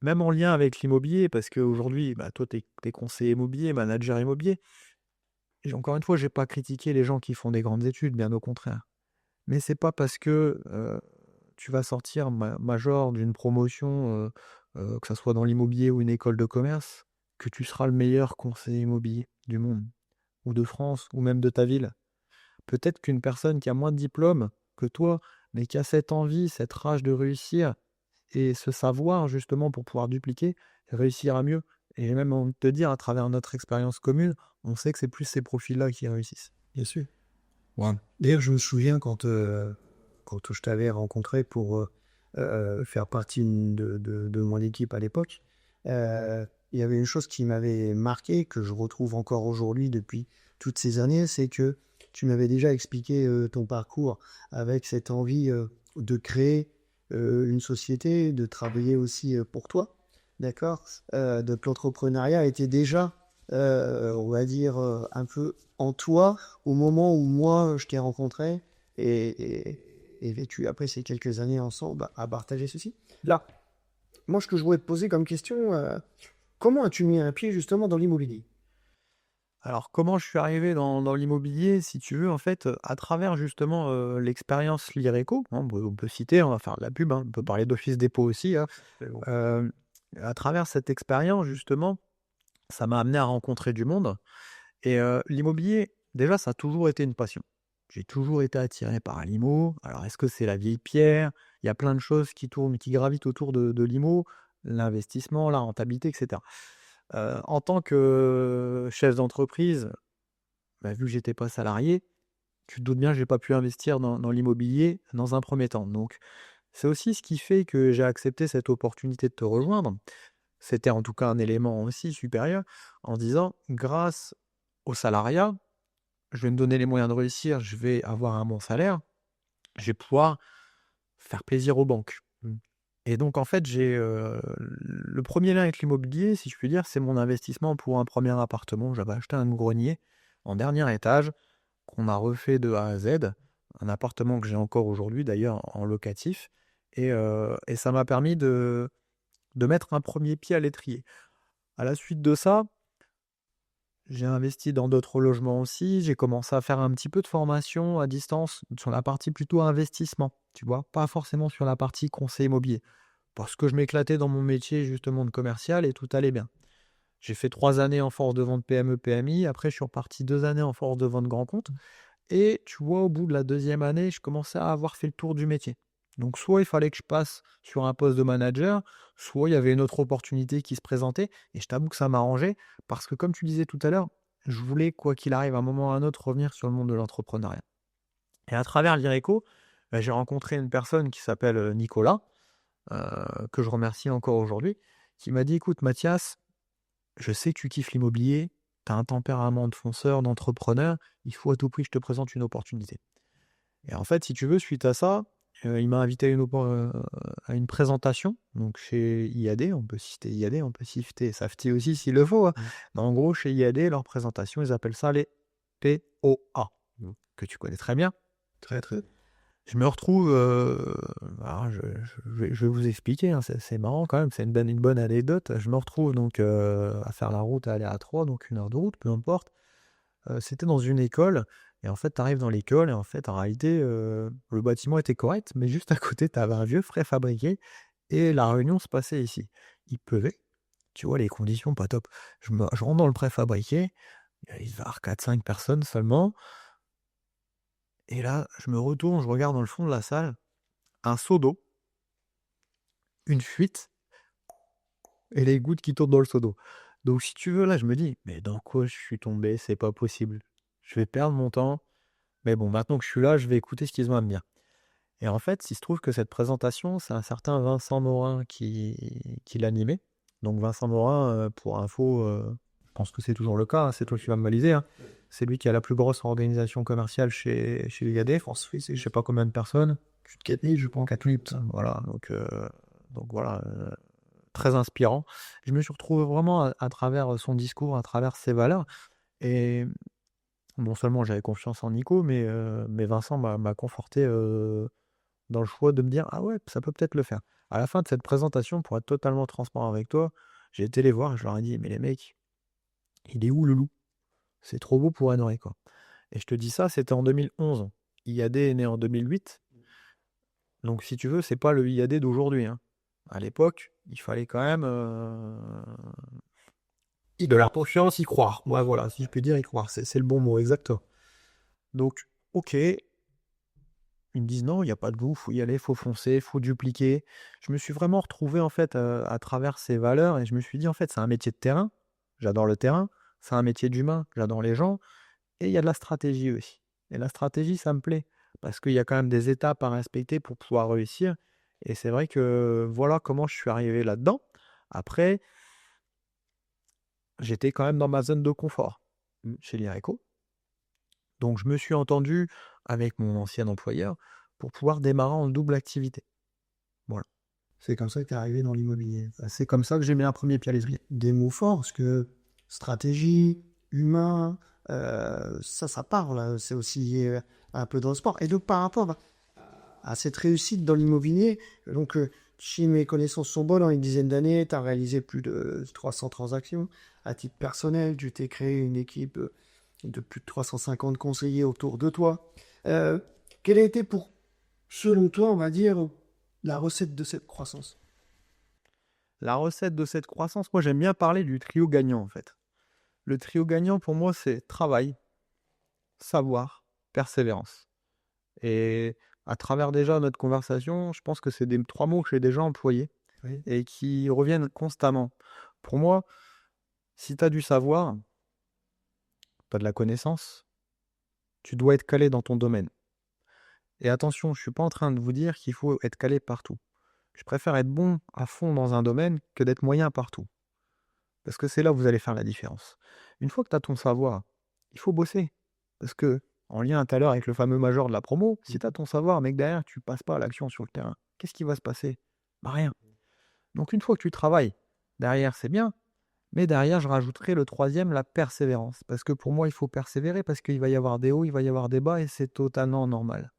même en lien avec l'immobilier, parce qu'aujourd'hui, bah, toi, tu es conseiller immobilier, manager immobilier. Et encore une fois, j'ai pas critiqué les gens qui font des grandes études, bien au contraire. Mais c'est pas parce que tu vas sortir major d'une promotion, que ça soit dans l'immobilier ou une école de commerce, que tu seras le meilleur conseiller immobilier du monde, ou de France, ou même de ta ville. Peut-être qu'une personne qui a moins de diplômes que toi, mais qui a cette envie, cette rage de réussir, et ce savoir justement pour pouvoir dupliquer, réussira mieux. Et j'ai même envie de te dire, à travers notre expérience commune, on sait que c'est plus ces profils-là qui réussissent. Bien sûr. Ouais. D'ailleurs, je me souviens quand je t'avais rencontré pour faire partie de mon équipe à l'époque, il y avait une chose qui m'avait marqué, que je retrouve encore aujourd'hui depuis toutes ces années, c'est que tu m'avais déjà expliqué ton parcours avec cette envie de créer une société, de travailler aussi pour toi, d'accord? Donc l'entrepreneuriat était déjà, on va dire, un peu en toi au moment où moi je t'ai rencontré et vécu après ces quelques années ensemble à partager ceci. Là, moi ce que je voulais te poser comme question, comment as-tu mis un pied justement dans l'immobilier? Alors, comment je suis arrivé dans l'immobilier, si tu veux, en fait, à travers justement l'expérience Lireco, hein, on peut citer, on va faire de la pub, hein, on peut parler d'Office Dépôt aussi, hein. C'est bon. Euh, à travers cette expérience, justement, ça m'a amené à rencontrer du monde. Et l'immobilier, déjà, ça a toujours été une passion. J'ai toujours été attiré par l'IMO. Alors, est-ce que c'est la vieille pierre? Il y a plein de choses qui tournent, qui gravitent autour de l'IMO, l'investissement, la rentabilité, etc. En tant que chef d'entreprise, bah, vu que j'étais pas salarié, tu te doutes bien que j'ai pas pu investir dans l'immobilier dans un premier temps. Donc, c'est aussi ce qui fait que j'ai accepté cette opportunité de te rejoindre. C'était en tout cas un élément aussi supérieur en disant, grâce au salariat, je vais me donner les moyens de réussir, je vais avoir un bon salaire, je vais pouvoir faire plaisir aux banques. Et donc en fait, j'ai le premier lien avec l'immobilier, si je puis dire, c'est mon investissement pour un premier appartement. J'avais acheté un grenier en dernier étage qu'on a refait de A à Z, un appartement que j'ai encore aujourd'hui d'ailleurs en locatif, et ça m'a permis de mettre un premier pied à l'étrier. À la suite de ça, j'ai investi dans d'autres logements aussi. J'ai commencé à faire un petit peu de formation à distance sur la partie plutôt investissement, tu vois, pas forcément sur la partie conseil immobilier. Parce que je m'éclatais dans mon métier justement de commercial et tout allait bien. J'ai fait 3 années en force de vente PME, PMI. Après, je suis reparti 2 années en force de vente grand compte. Et tu vois, au bout de la deuxième année, je commençais à avoir fait le tour du métier. Donc, soit il fallait que je passe sur un poste de manager, soit il y avait une autre opportunité qui se présentait. Et je t'avoue que ça m'arrangeait parce que, comme tu disais tout à l'heure, je voulais, quoi qu'il arrive, à un moment ou à un autre, revenir sur le monde de l'entrepreneuriat. Et à travers l'IRECO, j'ai rencontré une personne qui s'appelle Nicolas, que je remercie encore aujourd'hui, qui m'a dit: «Écoute, Mathias, je sais que tu kiffes l'immobilier, tu as un tempérament de fonceur, d'entrepreneur, il faut à tout prix que je te présente une opportunité». Et en fait, si tu veux, suite à ça, il m'a invité à une présentation, donc chez IAD, on peut citer IAD, on peut citer Safety aussi s'il le faut, hein. Mais en gros, chez IAD, leur présentation, ils appellent ça les POA, que tu connais très bien. Très très. Je me retrouve, alors je vais vous expliquer, hein, c'est marrant quand même, c'est une bonne anecdote. Je me retrouve donc, à faire la route, à aller à 3, donc 1 heure de route, peu importe. C'était dans une école et en fait, tu arrives dans l'école et en fait, en réalité, le bâtiment était correct, mais juste à côté, tu avais un vieux préfabriqué et la réunion se passait ici. Il pleuvait, tu vois, les conditions pas top. Je rentre dans le préfabriqué, il devait y avoir 4-5 personnes seulement et là, je me retourne, je regarde dans le fond de la salle, un seau d'eau, une fuite et les gouttes qui tournent dans le seau d'eau. Donc si tu veux, là, je me dis: «Mais dans quoi je suis tombé? C'est pas possible. Je vais perdre mon temps, mais bon, maintenant que je suis là, je vais écouter ce qu'ils ont à me dire». Et en fait, il se trouve que cette présentation, c'est un certain Vincent Morin qui l'animait. Donc Vincent Morin, pour info, je pense que c'est toujours le cas, hein, c'est toi qui vas me valider, hein. C'est lui qui a la plus grosse organisation commerciale chez l'UIAD. France Suisse, je sais pas combien de personnes. Plus de 4000, je pense. 4000, voilà, donc voilà, très inspirant. Je me suis retrouvé vraiment à travers son discours, à travers ses valeurs. Et non seulement j'avais confiance en Nico, mais Vincent m'a conforté dans le choix de me dire: «Ah ouais, ça peut peut-être le faire». À la fin de cette présentation, pour être totalement transparent avec toi, j'ai été les voir et je leur ai dit: «Mais les mecs, il est où le loup? C'est trop beau pour être vrai, quoi». Et je te dis ça, c'était en 2011. IAD est né en 2008, donc si tu veux, c'est pas le IAD d'aujourd'hui, hein. À l'époque, il fallait quand même, de la confiance, y croire. Ouais, voilà, si je peux dire y croire, c'est le bon mot, exactement. Donc OK, ils me disent: «Non, il y a pas de loup, faut y aller, faut foncer, faut dupliquer». Je me suis vraiment retrouvé en fait, à travers ces valeurs et je me suis dit: «En fait, c'est un métier de terrain, j'adore le terrain, c'est un métier d'humain, j'adore les gens et il y a de la stratégie aussi». Et la stratégie, ça me plaît parce qu'il y a quand même des étapes à respecter pour pouvoir réussir et c'est vrai que voilà comment je suis arrivé là-dedans. Après, j'étais quand même dans ma zone de confort, chez l'IRECO. Donc je me suis entendu avec mon ancien employeur pour pouvoir démarrer en double activité. Voilà. C'est comme ça que tu es arrivé dans l'immobilier. Enfin, c'est comme ça que j'ai mis un premier pied à l'étrier. Des mots forts, parce que stratégie, humain, ça parle, hein. C'est aussi un peu dans le sport. Et donc, par rapport à cette réussite dans l'immobilier, donc, si mes connaissances sont bonnes, en une dizaine d'années, tu as réalisé plus de 300 transactions. À titre personnel, tu t'es créé une équipe de plus de 350 conseillers autour de toi. Euh, Quelle a été selon toi, on va dire, la recette de cette croissance? La recette de cette croissance, moi j'aime bien parler du trio gagnant en fait. Le trio gagnant pour moi c'est travail, savoir, persévérance. Et à travers déjà notre conversation, je pense que c'est des 3 mots que j'ai déjà employés Oui. et qui reviennent constamment. Pour moi, si tu as du savoir, tu as de la connaissance, tu dois être calé dans ton domaine. Et attention, je ne suis pas en train de vous dire qu'il faut être calé partout. Je préfère être bon à fond dans un domaine que d'être moyen partout. Parce que c'est là où vous allez faire la différence. Une fois que tu as ton savoir, il faut bosser. Parce que, en lien tout à l'heure avec le fameux major de la promo, si tu as ton savoir, mais que derrière tu passes pas à l'action sur le terrain, qu'est-ce qui va se passer? Bah rien. Donc une fois que tu travailles, derrière c'est bien, mais derrière je rajouterai le troisième, la persévérance. Parce que pour moi, il faut persévérer parce qu'il va y avoir des hauts, il va y avoir des bas et c'est totalement normal.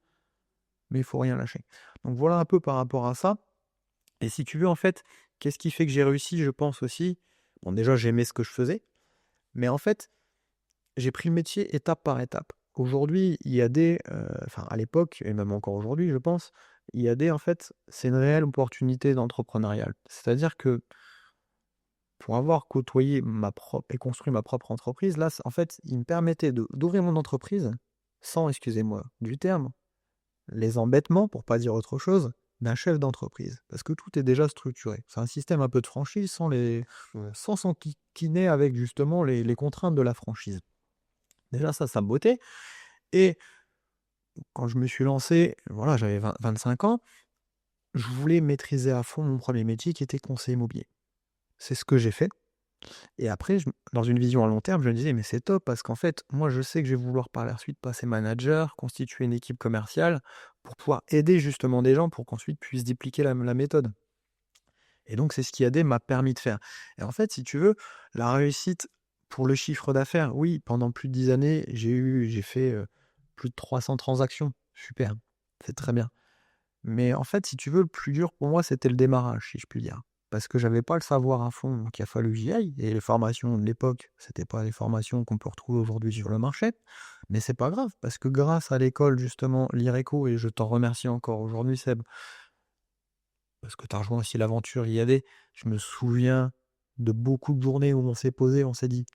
Mais il faut rien lâcher. Donc voilà un peu par rapport à ça. Et si tu veux, en fait, qu'est-ce qui fait que j'ai réussi, je pense aussi? Bon, déjà, j'aimais ce que je faisais, mais en fait, j'ai pris le métier étape par étape. Aujourd'hui, il y a enfin à l'époque, et même encore aujourd'hui, je pense, il y a en fait, c'est une réelle opportunité d'entrepreneurial. C'est-à-dire que pour avoir côtoyé ma propre et construit ma propre entreprise, là, en fait, il me permettait d'ouvrir mon entreprise sans, excusez-moi du terme, les embêtements, pour pas dire autre chose, d'un chef d'entreprise. Parce que tout est déjà structuré. C'est un système un peu de franchise Ouais. sans s'enquiquiner avec justement les contraintes de la franchise. Déjà ça me bottait. Et quand je me suis lancé, voilà, j'avais 25 ans, je voulais maîtriser à fond mon premier métier qui était conseiller immobilier. C'est ce que j'ai fait. Et après, dans une vision à long terme, je me disais, mais c'est top parce qu'en fait, moi, je sais que je vais vouloir par la suite passer manager, constituer une équipe commerciale pour pouvoir aider justement des gens pour qu'ensuite puissent dupliquer la méthode. Et donc, c'est ce qui AD m'a permis de faire. Et en fait, si tu veux, la réussite pour le chiffre d'affaires, oui, pendant plus de 10 années, j'ai fait plus de 300 transactions. Super. c'est très bien. Mais en fait, si tu veux, le plus dur pour moi, c'était le démarrage, si je puis dire. Parce que j'avais pas le savoir à fond, donc il a fallu que j'y aille. Et les formations de l'époque, c'était pas les formations qu'on peut retrouver aujourd'hui sur le marché. Mais c'est pas grave, parce que grâce à l'école, justement, l'IRECO, et je t'en remercie encore aujourd'hui, Seb, parce que tu as rejoint aussi l'aventure IAD, je me souviens de beaucoup de journées où on s'est posé, on s'est dit,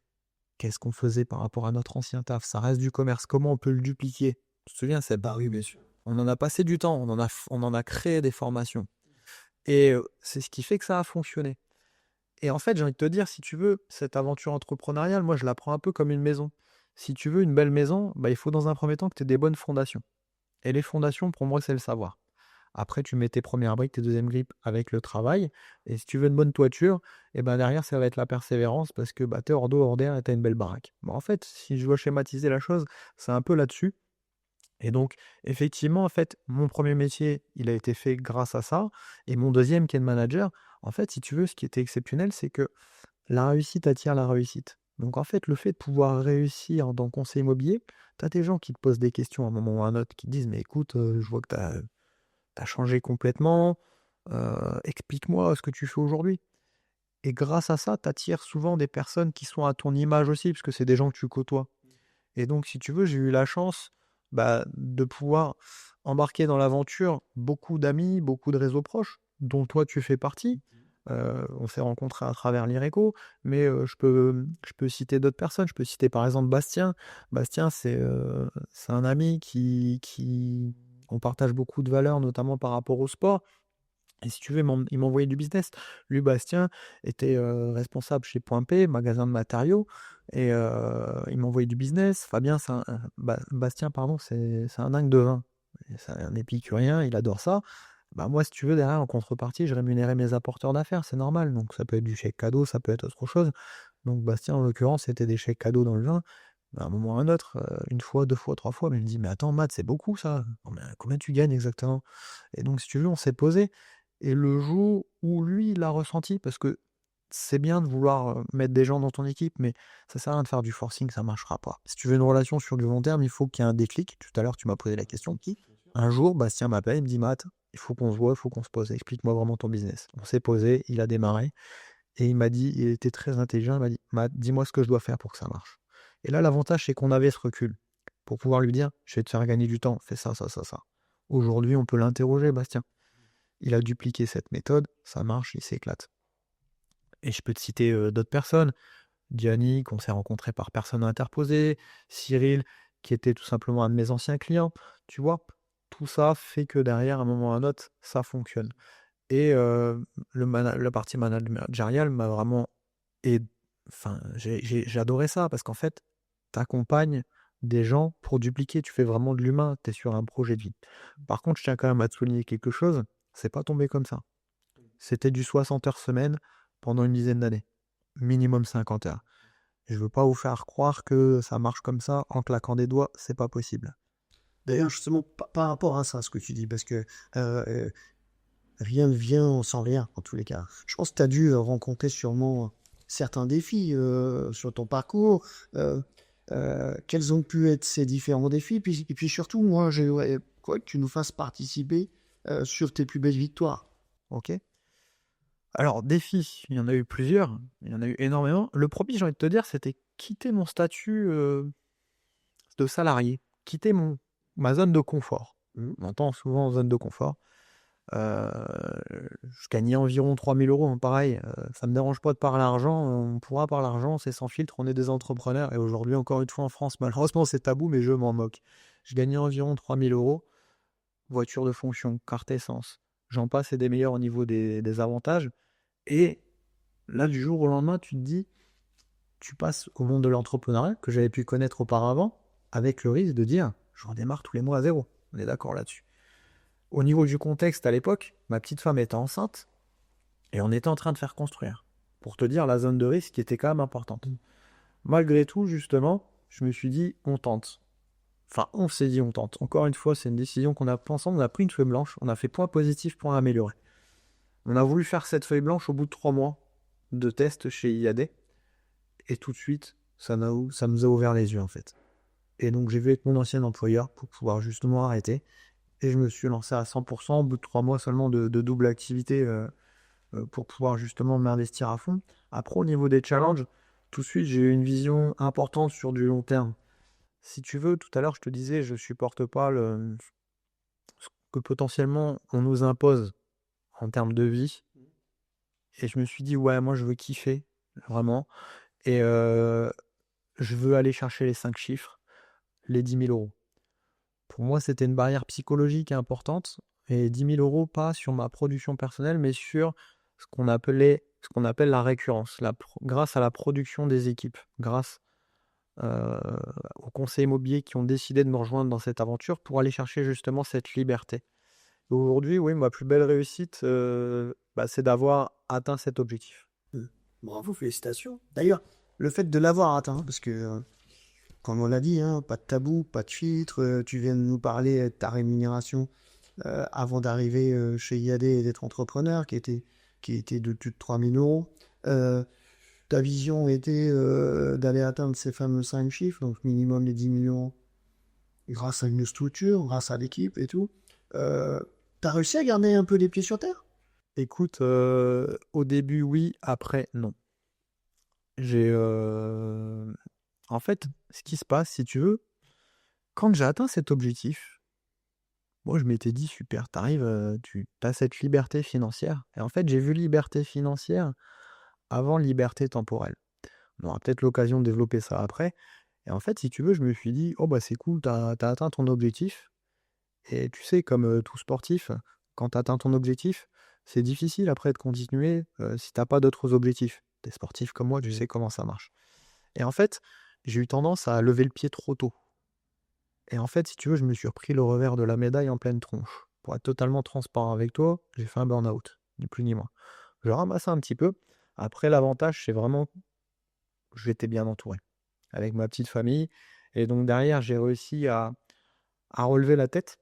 qu'est-ce qu'on faisait par rapport à notre ancien taf? Ça reste du commerce, comment on peut le dupliquer? Tu te souviens, Seb? Bah oui, bien sûr. On en a passé du temps, on en a créé des formations. Et c'est ce qui fait que ça a fonctionné. Et en fait, j'ai envie de te dire, si tu veux, cette aventure entrepreneuriale, moi, je la prends un peu comme une maison. Si tu veux une belle maison, bah, il faut dans un premier temps que tu aies des bonnes fondations. Et les fondations, pour moi, c'est le savoir. Après, tu mets tes premières briques, tes deuxièmes briques avec le travail. Et si tu veux une bonne toiture, et ben derrière, ça va être la persévérance parce que bah, tu es hors d'eau, hors d'air et tu as une belle baraque. Bon, en fait, si je dois schématiser la chose, c'est un peu là-dessus. Et donc, effectivement, en fait, mon premier métier, il a été fait grâce à ça. Et mon deuxième, qui est de manager, en fait, si tu veux, ce qui était exceptionnel, c'est que la réussite attire la réussite. Donc, en fait, le fait de pouvoir réussir dans le conseil immobilier, tu as des gens qui te posent des questions à un moment ou à un autre, qui te disent, mais écoute, je vois que tu as changé complètement, explique-moi ce que tu fais aujourd'hui. Et grâce à ça, tu attires souvent des personnes qui sont à ton image aussi, parce que c'est des gens que tu côtoies. Et donc, si tu veux, j'ai eu la chance bah, de pouvoir embarquer dans l'aventure beaucoup d'amis, beaucoup de réseaux proches, dont toi tu fais partie. On s'est rencontrés à travers l'IRECO, mais je peux citer d'autres personnes. Je peux citer par exemple Bastien. Bastien, c'est un ami qui... On partage beaucoup de valeurs, notamment par rapport au sport. Et si tu veux, il m'envoyait du business. Lui, Bastien, était responsable chez Point P, magasin de matériaux, et il m'envoyait du business. Fabien, Bastien, pardon, c'est un dingue de vin. C'est un épicurien, il adore ça. Bah, moi, si tu veux, derrière, en contrepartie, je rémunérais mes apporteurs d'affaires, c'est normal. Donc, ça peut être du chèque cadeau, ça peut être autre chose. Donc, Bastien, en l'occurrence, c'était des chèques cadeaux dans le vin. À un moment ou à un autre, une fois, deux fois, trois fois, mais il me dit, mais attends, Matt, c'est beaucoup ça. Non, mais combien tu gagnes exactement? Et donc, si tu veux, on s'est posé. Et le jour où lui, il l'a ressenti, parce que c'est bien de vouloir mettre des gens dans ton équipe, mais ça sert à rien de faire du forcing, ça marchera pas. Si tu veux une relation sur du long terme, il faut qu'il y ait un déclic. Tout à l'heure, tu m'as posé la question. Un jour, Bastien m'appelle, il me dit, Matt, il faut qu'on se voit, il faut qu'on se pose. Explique-moi vraiment ton business. On s'est posé, il a démarré, et il m'a dit, il était très intelligent, il m'a dit, Matt, dis-moi ce que je dois faire pour que ça marche. Et là, l'avantage, c'est qu'on avait ce recul pour pouvoir lui dire, je vais te faire gagner du temps, fais ça, ça, ça, ça. Aujourd'hui, on peut l'interroger, Bastien. Il a dupliqué cette méthode, ça marche, il s'éclate. Et je peux te citer d'autres personnes. Gianni, qu'on s'est rencontré par personne interposée, Cyril, qui était tout simplement un de mes anciens clients. Tu vois, tout ça fait que derrière, à un moment ou à un autre, ça fonctionne. Et la partie managériale m'a vraiment... Enfin, j'ai adoré ça, parce qu'en fait, tu accompagnes des gens pour dupliquer, tu fais vraiment de l'humain, tu es sur un projet de vie. Par contre, je tiens quand même à te souligner quelque chose, c'est pas tombé comme ça. C'était du 60 heures semaine pendant une dizaine d'années. Minimum 50 heures. Je veux pas vous faire croire que ça marche comme ça en claquant des doigts, c'est pas possible. D'ailleurs, justement, par rapport à ça, ce que tu dis, parce que rien ne vient sans rien, en tous les cas. Je pense que tu as dû rencontrer sûrement certains défis sur ton parcours. Quels ont pu être ces différents défis? Et puis surtout, moi, j'aimerais que tu nous fasses participer sur tes plus belles victoires. Ok. Alors, défis, il y en a eu plusieurs, il y en a eu énormément. Le premier, j'ai envie de te dire, c'était quitter mon statut de salarié, quitter ma zone de confort. On entend souvent zone de confort. Je gagnais environ 3000 euros, hein, pareil, ça me dérange pas de parler argent, on pourra parler argent, c'est sans filtre, on est des entrepreneurs, et aujourd'hui, encore une fois en France, malheureusement c'est tabou, mais je m'en moque. Je gagnais environ 3000 euros, voiture de fonction, carte essence, j'en passe et des meilleurs au niveau des avantages, et là, du jour au lendemain, tu te dis, tu passes au monde de l'entrepreneuriat, que j'avais pu connaître auparavant, avec le risque de dire, je redémarre tous les mois à zéro, on est d'accord là-dessus. Au niveau du contexte, à l'époque, ma petite femme était enceinte et on était en train de faire construire. Pour te dire, la zone de risque qui était quand même importante. Malgré tout, justement, je me suis dit, on tente. Enfin, on s'est dit, on tente. Encore une fois, c'est une décision qu'on a pris ensemble. On a pris une feuille blanche, on a fait point positif, point amélioré. On a voulu faire cette feuille blanche au bout de 3 mois de test chez IAD. Et tout de suite, ça nous a ouvert les yeux, en fait. Et donc, j'ai vu avec mon ancien employeur pour pouvoir justement arrêter Et je me suis lancé à 100% au bout de 3 mois seulement de double activité pour pouvoir justement m'investir à fond. Après, au niveau des challenges, tout de suite, j'ai eu une vision importante sur du long terme. Si tu veux, tout à l'heure, je te disais, je supporte pas ce que potentiellement on nous impose en termes de vie. Et je me suis dit, ouais, moi, je veux kiffer, vraiment. Et je veux aller chercher les 5 chiffres, les 10 000 euros. Pour moi, c'était une barrière psychologique importante. Et 10 000 euros, pas sur ma production personnelle, mais sur ce qu'on appelle la récurrence, grâce à la production des équipes, grâce euh, aux conseillers immobiliers qui ont décidé de me rejoindre dans cette aventure pour aller chercher justement cette liberté. Et aujourd'hui, oui, ma plus belle réussite, c'est d'avoir atteint cet objectif. Bravo, félicitations. D'ailleurs, le fait de l'avoir atteint, parce que, comme on l'a dit, hein, pas de tabou, pas de filtre, tu viens de nous parler de ta rémunération avant d'arriver chez IAD et d'être entrepreneur, qui était de plus de 3 000 euros. Ta vision était d'aller atteindre ces fameux 5 chiffres, donc minimum les 10 000 euros, grâce à une structure, grâce à l'équipe et tout. T'as réussi à garder un peu les pieds sur terre? Écoute, au début, oui, après, non. J'ai, en fait, ce qui se passe, si tu veux, quand j'ai atteint cet objectif, moi, je m'étais dit, super, t'arrives, tu as cette liberté financière. Et en fait, j'ai vu liberté financière avant liberté temporelle. On aura peut-être l'occasion de développer ça après. Et en fait, si tu veux, je me suis dit, oh bah c'est cool, t'as atteint ton objectif. Et tu sais, comme tout sportif, quand tu atteins ton objectif, c'est difficile après de continuer si t'as pas d'autres objectifs. T'es sportif comme moi, tu sais comment ça marche. Et en fait, j'ai eu tendance à lever le pied trop tôt. Et en fait, si tu veux, je me suis repris le revers de la médaille en pleine tronche. Pour être totalement transparent avec toi, j'ai fait un burn-out, ni plus ni moins. Je ramassais un petit peu. Après, l'avantage, c'est vraiment que j'étais bien entouré, avec ma petite famille. Et donc derrière, j'ai réussi à relever la tête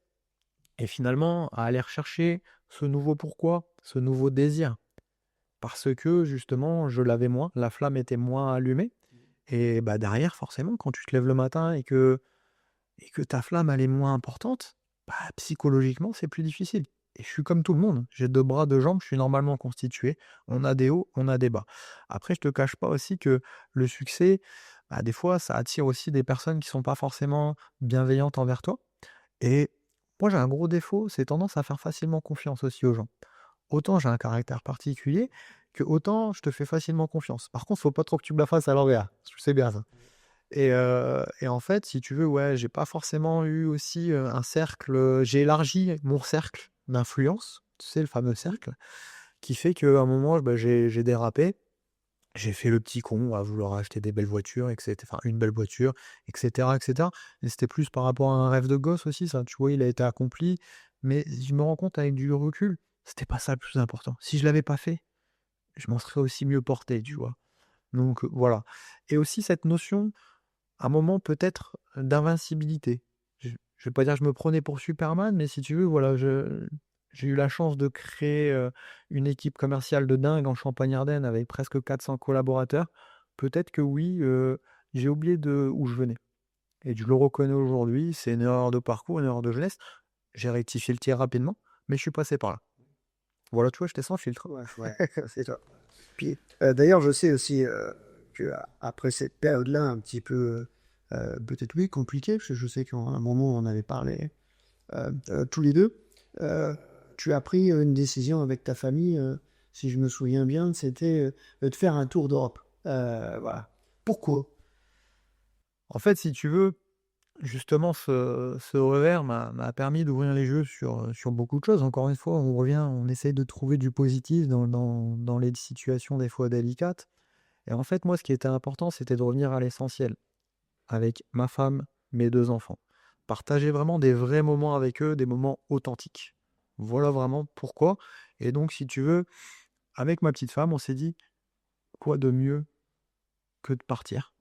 et finalement à aller rechercher ce nouveau pourquoi, ce nouveau désir. Parce que justement, je l'avais moins, la flamme était moins allumée. Et bah derrière, forcément, quand tu te lèves le matin et que ta flamme elle est moins importante, bah, psychologiquement, c'est plus difficile. Et je suis comme tout le monde. J'ai 2 bras, 2 jambes, je suis normalement constitué. On a des hauts, on a des bas. Après, je te cache pas aussi que le succès, bah, des fois, ça attire aussi des personnes qui sont pas forcément bienveillantes envers toi. Et moi, j'ai un gros défaut, c'est tendance à faire facilement confiance aussi aux gens. Autant j'ai un caractère particulier, que autant je te fais facilement confiance. Par contre, faut pas trop que tu me la fasses à l'envers. Je sais bien ça. Et en fait, si tu veux, ouais, j'ai pas forcément eu aussi un cercle. J'ai élargi mon cercle d'influence, tu sais, le fameux cercle, qui fait qu'à un moment, bah, j'ai dérapé. J'ai fait le petit con à vouloir acheter des belles voitures, etc. Enfin, une belle voiture, etc., etc. Et c'était plus par rapport à un rêve de gosse aussi, ça. Tu vois, il a été accompli. Mais je me rends compte avec du recul, c'était pas ça le plus important. Si je l'avais pas fait, je m'en serais aussi mieux porté, tu vois. Donc voilà. Et aussi cette notion, à un moment peut-être d'invincibilité. Je vais pas dire que je me prenais pour Superman, mais si tu veux, voilà, j'ai eu la chance de créer une équipe commerciale de dingue en Champagne-Ardenne avec presque 400 collaborateurs. Peut-être que oui, j'ai oublié de où je venais. Et je le reconnais aujourd'hui, c'est une erreur de parcours, une erreur de jeunesse. J'ai rectifié le tir rapidement, mais je suis passé par là. Voilà, tu vois, j'étais sans filtre. Ouais, ouais, c'est ça. Puis, d'ailleurs, je sais aussi que après cette période-là, un petit peu, peut-être oui, compliquée, parce que je sais qu'à un moment, on avait parlé tous les deux, tu as pris une décision avec ta famille, si je me souviens bien, c'était de faire un tour d'Europe. Voilà. Pourquoi? En fait, si tu veux, justement, ce revers m'a permis d'ouvrir les yeux sur beaucoup de choses. Encore une fois, on revient, on essaye de trouver du positif dans les situations des fois délicates. Et en fait, moi, ce qui était important, c'était de revenir à l'essentiel, avec ma femme, mes 2 enfants. Partager vraiment des vrais moments avec eux, des moments authentiques. Voilà vraiment pourquoi. Et donc, si tu veux, avec ma petite femme, on s'est dit, quoi de mieux que de partir?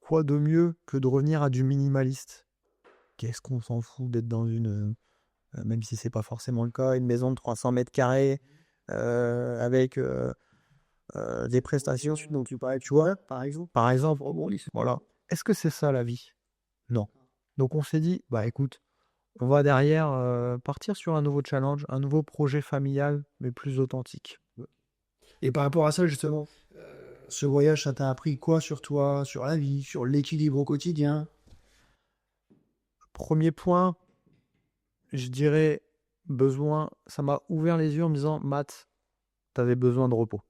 Quoi de mieux que de revenir à du minimaliste? Qu'est-ce qu'on s'en fout d'être dans même si c'est pas forcément le cas, une maison de 300 mètres carrés avec des prestations dont tu parlais, tu vois, Par exemple? par exemple, voilà. Est-ce que c'est ça la vie? Non. Donc on s'est dit, bah écoute, on va derrière partir sur un nouveau challenge, un nouveau projet familial, mais plus authentique. Et par rapport à ça, justement, ce voyage, ça t'a appris quoi sur toi, sur la vie, sur l'équilibre au quotidien? Premier point, je dirais besoin, ça m'a ouvert les yeux en me disant, Matt, t'avais besoin de repos.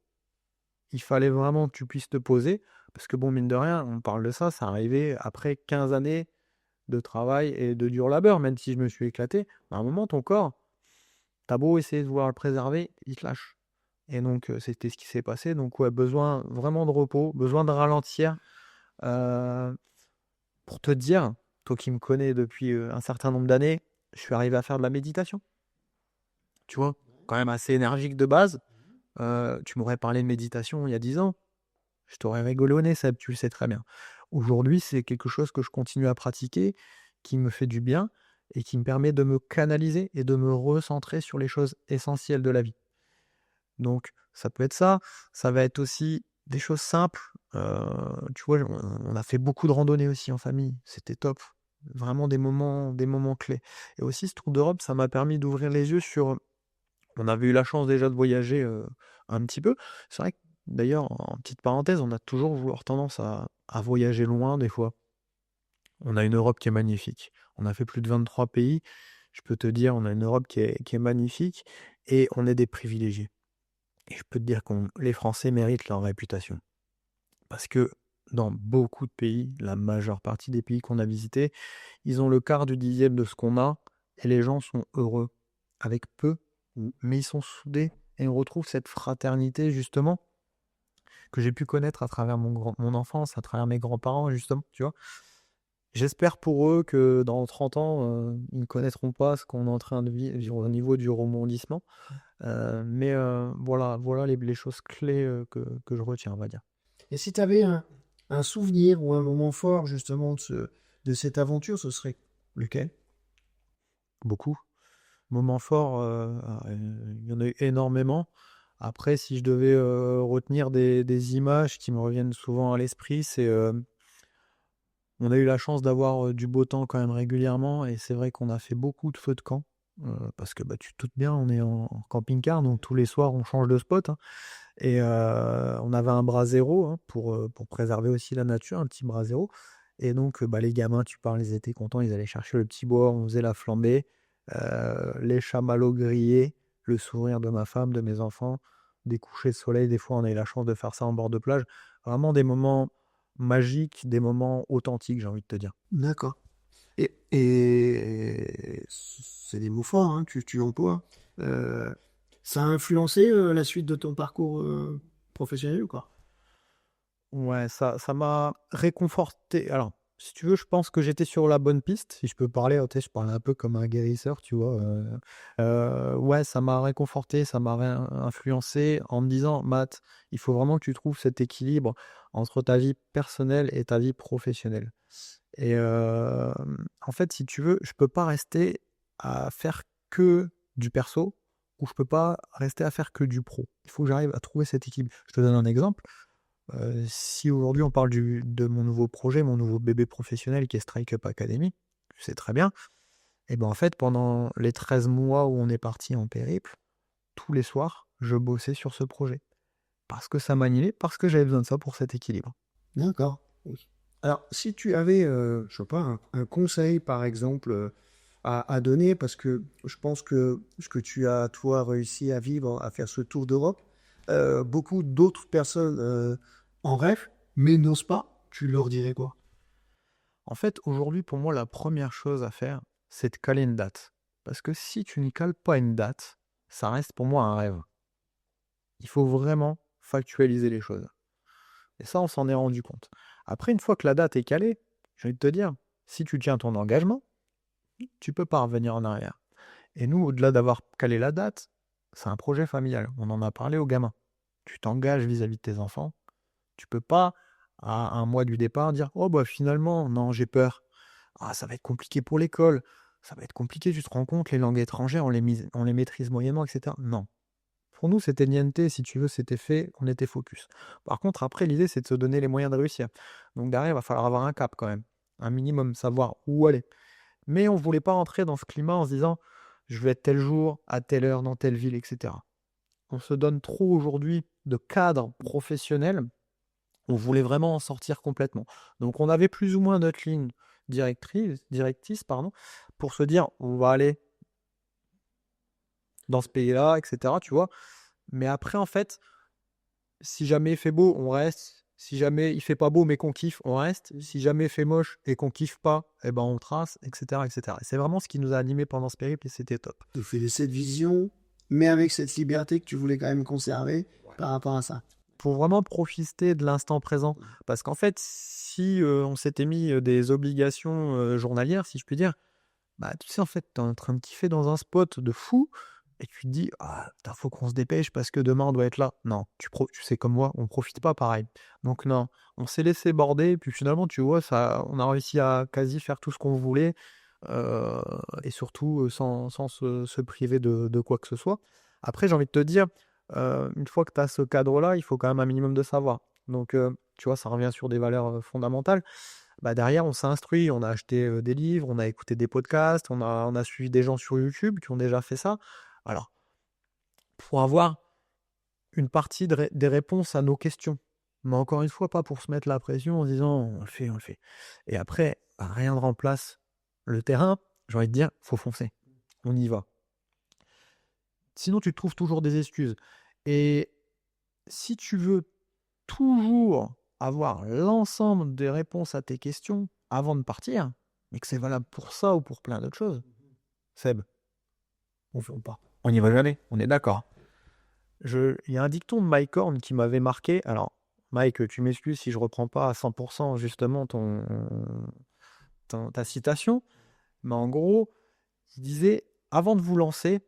Il fallait vraiment que tu puisses te poser, parce que bon, mine de rien, on parle de ça, ça arrivait après 15 années de travail et de dur labeur, même si je me suis éclaté. À un moment, ton corps, t'as beau essayer de vouloir le préserver, il te lâche. Et donc, c'était ce qui s'est passé. Donc, ouais, besoin vraiment de repos, besoin de ralentir. Euh, pour te dire, toi qui me connais depuis un certain nombre d'années, je suis arrivé à faire de la méditation. Tu vois, quand même assez énergique de base. Tu m'aurais parlé de méditation il y a 10 ans. Je t'aurais rigolé au nez, Seb, tu le sais très bien. Aujourd'hui, c'est quelque chose que je continue à pratiquer, qui me fait du bien et qui me permet de me canaliser et de me recentrer sur les choses essentielles de la vie. Donc, ça peut être ça. Ça va être aussi des choses simples. Tu vois, on a fait beaucoup de randonnées aussi en famille. C'était top. Vraiment des moments clés. Et aussi, ce tour d'Europe, ça m'a permis d'ouvrir les yeux sur. On avait eu la chance déjà de voyager un petit peu. C'est vrai que d'ailleurs, en petite parenthèse, on a toujours tendance à voyager loin des fois. On a une Europe qui est magnifique. On a fait plus de 23 pays. Je peux te dire, on a une Europe qui est magnifique et on est des privilégiés. Et je peux te dire que les Français méritent leur réputation. Parce que dans beaucoup de pays, la majeure partie des pays qu'on a visités, ils ont le quart du dixième de ce qu'on a et les gens sont heureux avec peu, mais ils sont soudés et on retrouve cette fraternité justement que j'ai pu connaître à travers mon enfance, à travers mes grands-parents justement, tu vois. J'espère pour eux que dans 30 ans, ils ne connaîtront pas ce qu'on est en train de vivre au niveau du rebondissement. Mais voilà les choses clés que je retiens, on va dire. Et si tu avais un souvenir ou un moment fort, justement, de cette aventure, ce serait lequel? Beaucoup. Moments forts, il y en a eu énormément. Après, si je devais retenir des images qui me reviennent souvent à l'esprit, c'est on a eu la chance d'avoir du beau temps quand même régulièrement et c'est vrai qu'on a fait beaucoup de feux de camp. Parce que bah, tu te doutes bien, on est en camping-car, donc tous les soirs on change de spot, hein. Et on avait un brasero hein, pour préserver aussi la nature, un petit brasero. Et donc bah, les gamins, tu parles, ils étaient contents, ils allaient chercher le petit bois, on faisait la flambée, les chamallows grillés, le sourire de ma femme, de mes enfants, des couchers de soleil, des fois on a eu la chance de faire ça en bord de plage. Vraiment des moments magiques, des moments authentiques, j'ai envie de te dire. D'accord. Et c'est des mots forts, hein, tu emploies. Euh, Ça a influencé la suite de ton parcours professionnel ou quoi? Ouais, ça m'a réconforté. Alors, si tu veux, je pense que j'étais sur la bonne piste. Si je peux parler, tu sais, je parle un peu comme un guérisseur, tu vois. Ouais, ça m'a réconforté, ça m'a influencé en me disant, Matt, il faut vraiment que tu trouves cet équilibre entre ta vie personnelle et ta vie professionnelle. Et en fait, si tu veux, je peux pas rester à faire que du perso ou je peux pas rester à faire que du pro. Il faut que j'arrive à trouver cet équilibre. Je te donne un exemple. Si aujourd'hui on parle de mon nouveau projet, mon nouveau bébé professionnel qui est Strike Up Academy, tu sais très bien, et ben en fait pendant les 13 mois où on est parti en périple, tous les soirs, je bossais sur ce projet. Parce que ça m'animait, parce que j'avais besoin de ça pour cet équilibre. D'accord. Oui. Alors, si tu avais, je sais pas, un conseil, par exemple, à donner, parce que je pense que ce que tu as, toi, réussi à vivre, à faire ce tour d'Europe, beaucoup d'autres personnes en rêvent, mais n'osent pas, tu leur dirais quoi? En fait, aujourd'hui, pour moi, la première chose à faire, c'est de caler une date. Parce que si tu ne cales pas une date, ça reste pour moi un rêve. Il faut vraiment factualiser les choses. Et ça, on s'en est rendu compte. Après, une fois que la date est calée, j'ai envie de te dire, si tu tiens ton engagement, tu peux pas revenir en arrière. Et nous, au-delà d'avoir calé la date, c'est un projet familial. On en a parlé aux gamins. Tu t'engages vis-à-vis de tes enfants. Tu peux pas, à un mois du départ, dire oh bah finalement, non, j'ai peur. Ah, ça va être compliqué pour l'école. Ça va être compliqué, tu te rends compte, les langues étrangères, on les maîtrise moyennement, etc. Non. Pour nous, c'était niente, si tu veux, c'était fait, on était focus. Par contre, après, l'idée, c'est de se donner les moyens de réussir. Donc derrière, il va falloir avoir un cap quand même. Un minimum, savoir où aller. Mais on ne voulait pas rentrer dans ce climat en se disant, je vais être tel jour, à telle heure, dans telle ville, etc. On se donne trop aujourd'hui de cadre professionnel. On voulait vraiment en sortir complètement. Donc, on avait plus ou moins notre ligne directrice, pour se dire, on va aller dans ce pays-là, etc. Tu vois. Mais après, en fait, si jamais il fait beau, on reste. Si jamais il fait pas beau mais qu'on kiffe, on reste. Si jamais il fait moche et qu'on kiffe pas, eh ben on trace, etc., etc. Et c'est vraiment ce qui nous a animés pendant ce périple et c'était top. Tu fais cette vision, mais avec cette liberté que tu voulais quand même conserver par rapport à ça. Pour vraiment profiter de l'instant présent. Parce qu'en fait, si on s'était mis des obligations journalières, si je puis dire, bah tu sais, en fait, tu es en train de kiffer dans un spot de fou et tu te dis, ah, putain, faut qu'on se dépêche parce que demain on doit être là. Non, tu sais comme moi, on profite pas pareil. Donc non, on s'est laissé border, puis finalement, tu vois, ça, on a réussi à quasi faire tout ce qu'on voulait, euh, et surtout sans se priver de quoi que ce soit. Après, j'ai envie de te dire, une fois que tu as ce cadre-là, il faut quand même un minimum de savoir. Donc, tu vois, ça revient sur des valeurs fondamentales. Bah, derrière, on s'est instruit, on a acheté des livres, on a écouté des podcasts, on a suivi des gens sur YouTube qui ont déjà fait ça. Alors, pour avoir une partie des réponses à nos questions. Mais encore une fois, pas pour se mettre la pression en se disant on le fait, on le fait. Et après, bah, rien ne remplace le terrain. J'ai envie de dire, faut foncer. On y va. Sinon, tu te trouves toujours des excuses. Et si tu veux toujours avoir l'ensemble des réponses à tes questions avant de partir, mais que c'est valable pour ça ou pour plein d'autres choses, Seb, on fait pas. On n'y va jamais, on est d'accord. Il y a un dicton de Mike Horn qui m'avait marqué. Alors, Mike, tu m'excuses si je reprends pas à 100% justement ta citation, mais en gros, il disait, avant de vous lancer,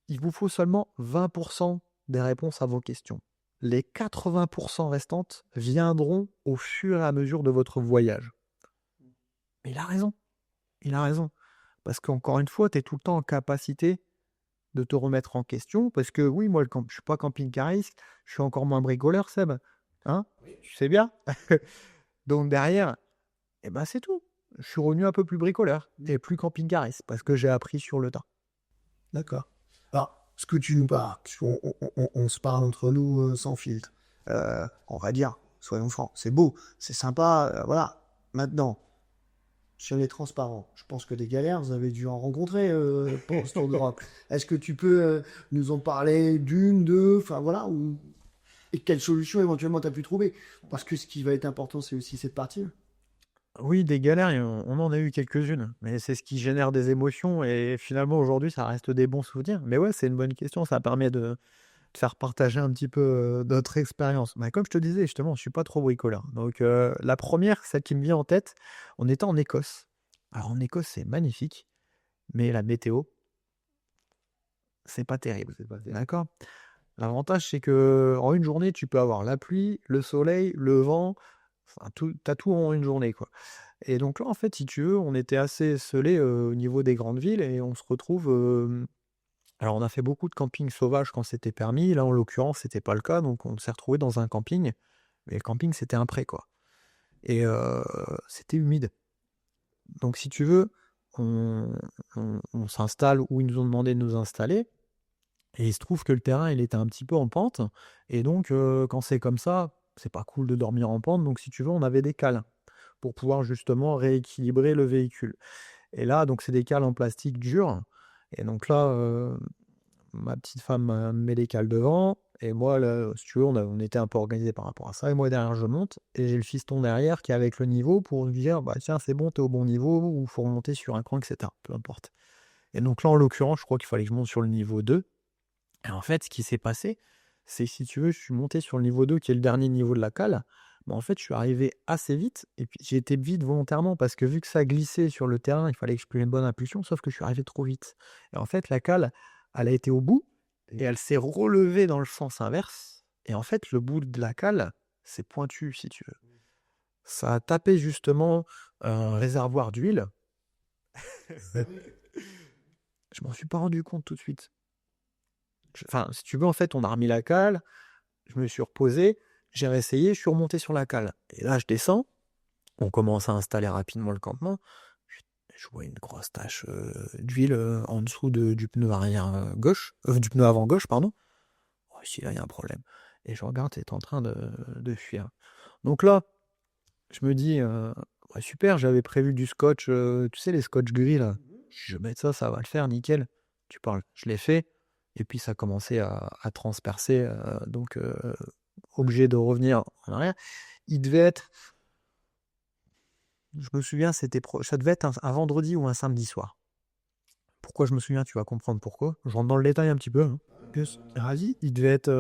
il vous faut seulement 20% des réponses à vos questions. Les 80% restantes viendront au fur et à mesure de votre voyage. Mais il a raison. Il a raison. Parce qu'encore une fois, tu es tout le temps en capacité de te remettre en question. Parce que oui, moi, je ne suis pas camping-cariste, je suis encore moins bricoleur, Seb. Hein? Tu sais bien. Donc derrière, eh ben, c'est tout. Je suis revenu un peu plus bricoleur et plus camping-cariste parce que j'ai appris sur le tas. D'accord. Alors, ce que tu nous parles, on se parle entre nous sans filtre. On va dire, soyons francs, c'est beau, c'est sympa, voilà. Maintenant, si on est transparent, je pense que des galères, vous avez dû en rencontrer pour ce tour d'Europe. Est-ce que tu peux nous en parler d'une, deux, enfin voilà, et quelle solution éventuellement tu as pu trouver? Parce que ce qui va être important, c'est aussi cette partie. Oui, des galères, on en a eu quelques-unes, mais c'est ce qui génère des émotions et finalement aujourd'hui ça reste des bons souvenirs. Mais ouais, c'est une bonne question, ça permet de faire partager un petit peu notre expérience. Bah, comme je te disais, justement, je suis pas trop bricoleur. Donc la première, celle qui me vient en tête, on était en Écosse. Alors en Écosse, c'est magnifique, mais la météo, c'est pas terrible. D'accord? L'avantage, c'est que en une journée, tu peux avoir la pluie, le soleil, le vent, enfin, t'as tout en une journée, quoi. Et donc là, en fait, si tu veux, on était assez esselés au niveau des grandes villes et on se retrouve. Alors, on a fait beaucoup de camping sauvage quand c'était permis. Là, en l'occurrence, c'était pas le cas. Donc, on s'est retrouvé dans un camping. Mais le camping, c'était un pré, quoi. Et c'était humide. Donc, si tu veux, on s'installe où ils nous ont demandé de nous installer. Et il se trouve que le terrain, il était un petit peu en pente. Et donc, quand c'est comme ça, c'est pas cool de dormir en pente. Donc, si tu veux, on avait des cales pour pouvoir justement rééquilibrer le véhicule. Et là, donc, c'est des cales en plastique dur. Et donc là, ma petite femme met les cales devant. Et moi, là, si tu veux, on était un peu organisé par rapport à ça. Et moi, derrière, je monte. Et j'ai le fiston derrière qui est avec le niveau pour lui dire, bah tiens, c'est bon, t'es au bon niveau, ou faut remonter sur un cran, etc. Peu importe. Et donc là, en l'occurrence, je crois qu'il fallait que je monte sur le niveau 2. Et en fait, ce qui s'est passé, c'est si tu veux, je suis monté sur le niveau 2, qui est le dernier niveau de la cale. Mais en fait, je suis arrivé assez vite. Et puis, j'ai été vite volontairement parce que vu que ça glissait sur le terrain, il fallait que je prenne une bonne impulsion, sauf que je suis arrivé trop vite. Et en fait, la cale, elle a été au bout et elle s'est relevée dans le sens inverse. Et en fait, le bout de la cale, c'est pointu, si tu veux. Ça a tapé justement un réservoir d'huile. Je m'en suis pas rendu compte tout de suite. Enfin, si tu veux, en fait, on a remis la cale, je me suis reposé, j'ai réessayé, je suis remonté sur la cale. Et là, je descends, on commence à installer rapidement le campement. je vois une grosse tache d'huile en dessous du pneu arrière gauche, du pneu avant gauche, pardon. Oh, ici, là, il y a un problème. Et je regarde, c'est en train de fuir. Donc là, je me dis, ouais, super, j'avais prévu du scotch, tu sais, les scotch gris, là. Je vais mettre ça, ça va le faire, nickel. Tu parles. Je l'ai fait. Et puis, ça a commencé à transpercer. Donc, obligé de revenir en arrière. Il devait être, je me souviens, ça devait être un vendredi ou un samedi soir. Pourquoi je me souviens, tu vas comprendre pourquoi. Je rentre dans le détail un petit peu. Hein. Ravi, il devait être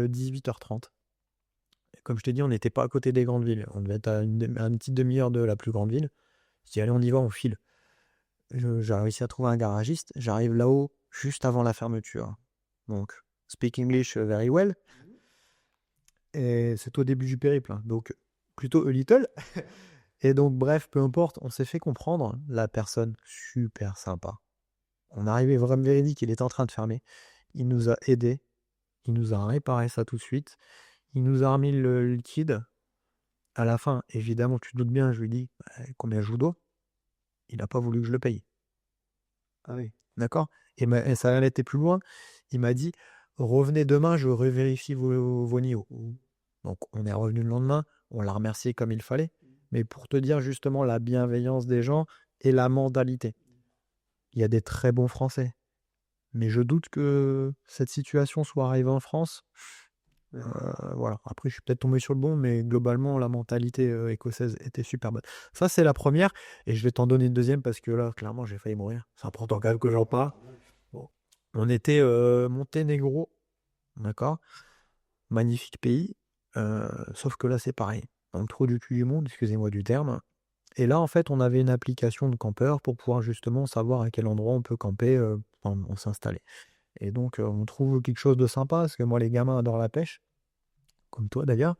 18h30. Comme je t'ai dit, on n'était pas à côté des grandes villes. On devait être à une petite demi-heure de la plus grande ville. Je dis, allez, on y va, on file. J'ai réussi à trouver un garagiste. J'arrive là-haut juste avant la fermeture. Donc, speak English very well. Et c'est au début du périple. Hein. Donc, plutôt a little. Et donc, bref, peu importe, on s'est fait comprendre. La personne, super sympa. On arrivait vraiment véridique, il était en train de fermer. Il nous a aidés. Il nous a réparé ça tout de suite. Il nous a remis le liquide. À la fin, évidemment, tu te doutes bien, je lui dis combien je vous dois. Il n'a pas voulu que je le paye. Ah oui. D'accord. Et ça allait été plus loin. Il m'a dit revenez demain, je revérifie vos niveaux. Donc, on est revenu le lendemain. On l'a remercié comme il fallait. Mais pour te dire justement la bienveillance des gens et la mentalité. Il y a des très bons Français. Mais je doute que cette situation soit arrivée en France. Voilà. Après, je suis peut-être tombé sur le bon, mais globalement, la mentalité écossaise était super bonne. Ça, c'est la première. Et je vais t'en donner une deuxième parce que là, clairement, j'ai failli mourir. C'est important quand même que j'en parle. Bon. On était Monténégro. D'accord. Magnifique pays. Sauf que là, c'est pareil. Dans le trou du cul du monde, excusez-moi du terme. Et là, en fait, on avait une application de campeur pour pouvoir justement savoir à quel endroit on peut camper, on s'installer. Et donc, on trouve quelque chose de sympa, parce que moi, les gamins adorent la pêche, comme toi d'ailleurs,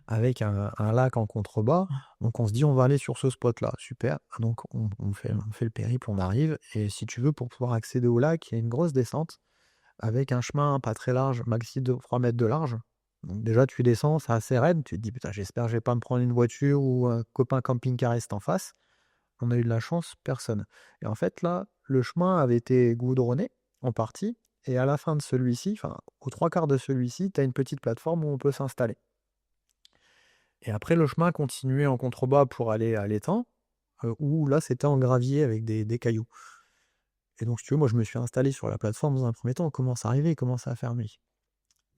avec un lac en contrebas. Donc, on se dit, on va aller sur ce spot-là. Super. Donc, on fait le périple, on arrive. Et si tu veux, pour pouvoir accéder au lac, il y a une grosse descente, avec un chemin pas très large, maxi de 3 mètres de large. Donc déjà, tu descends, c'est assez raide. Tu te dis, putain, j'espère que je vais pas me prendre une voiture ou un copain camping-cariste en face. On a eu de la chance, personne. Et en fait, là, le chemin avait été goudronné en partie. Et à la fin de celui-ci, enfin, aux 3/4 de celui-ci, tu as une petite plateforme où on peut s'installer. Et après, le chemin continuait en contrebas pour aller à l'étang, où là, c'était en gravier avec des cailloux. Et donc, si tu veux, moi, je me suis installé sur la plateforme dans un premier temps. On commence à arriver, il commence à faire nuit.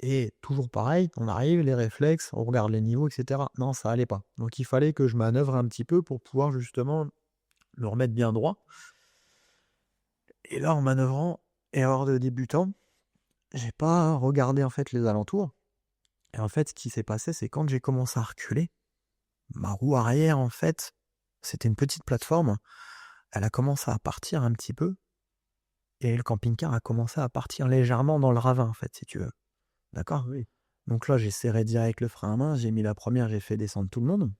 Et toujours pareil, on arrive, les réflexes, on regarde les niveaux, etc. Non, ça allait pas. Donc, il fallait que je manœuvre un petit peu pour pouvoir justement me remettre bien droit. Et là, en manœuvrant, erreur de débutant, j'ai pas regardé en fait les alentours. Et en fait, ce qui s'est passé, c'est quand j'ai commencé à reculer, ma roue arrière, en fait, c'était une petite plateforme, elle a commencé à partir un petit peu, et le camping-car a commencé à partir légèrement dans le ravin, en fait, si tu veux. D'accord? Oui. Donc là, j'ai serré direct le frein à main, j'ai mis la première, j'ai fait descendre tout le monde.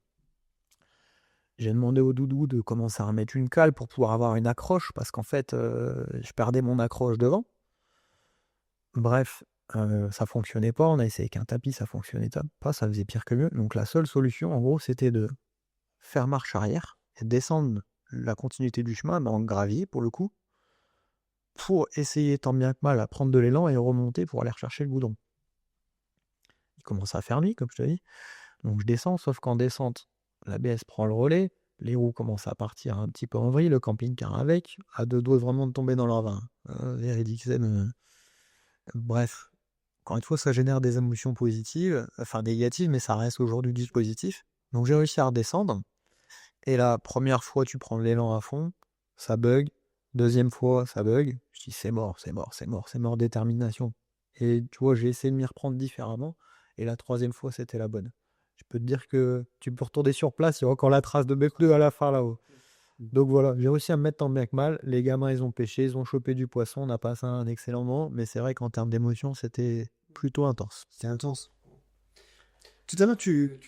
J'ai demandé au doudou de commencer à remettre une cale pour pouvoir avoir une accroche, parce qu'en fait, je perdais mon accroche devant. Bref, ça fonctionnait pas. On a essayé avec un tapis, ça fonctionnait pas, ça faisait pire que mieux. Donc la seule solution, en gros, c'était de faire marche arrière et descendre la continuité du chemin, mais en gravier pour le coup, pour essayer tant bien que mal à prendre de l'élan et remonter pour aller rechercher le goudron. Il commence à faire nuit, comme je te dis. Donc je descends, sauf qu'en descente, l'ABS prend le relais, les roues commencent à partir un petit peu en vrille, le camping-car avec, à deux doigts vraiment de tomber dans le ravin. Véridique scène. Bref, encore une fois, ça génère des émotions positives, enfin négatives, mais ça reste aujourd'hui du positif. Donc j'ai réussi à redescendre. Et la première fois, tu prends l'élan à fond, ça bug. Deuxième fois, ça bug. Je dis c'est mort, c'est mort, c'est mort, c'est mort, détermination. Et tu vois, j'ai essayé de m'y reprendre différemment. Et la troisième fois, c'était la bonne. Je peux te dire que tu peux retourner sur place, il y a encore la trace de bec 2 à la fin là-haut. Donc voilà, j'ai réussi à me mettre tant bien que mal. Les gamins, ils ont pêché, ils ont chopé du poisson, on a passé un excellent moment. Mais c'est vrai qu'en termes d'émotion, c'était plutôt intense. C'était intense. Tout à l'heure, tu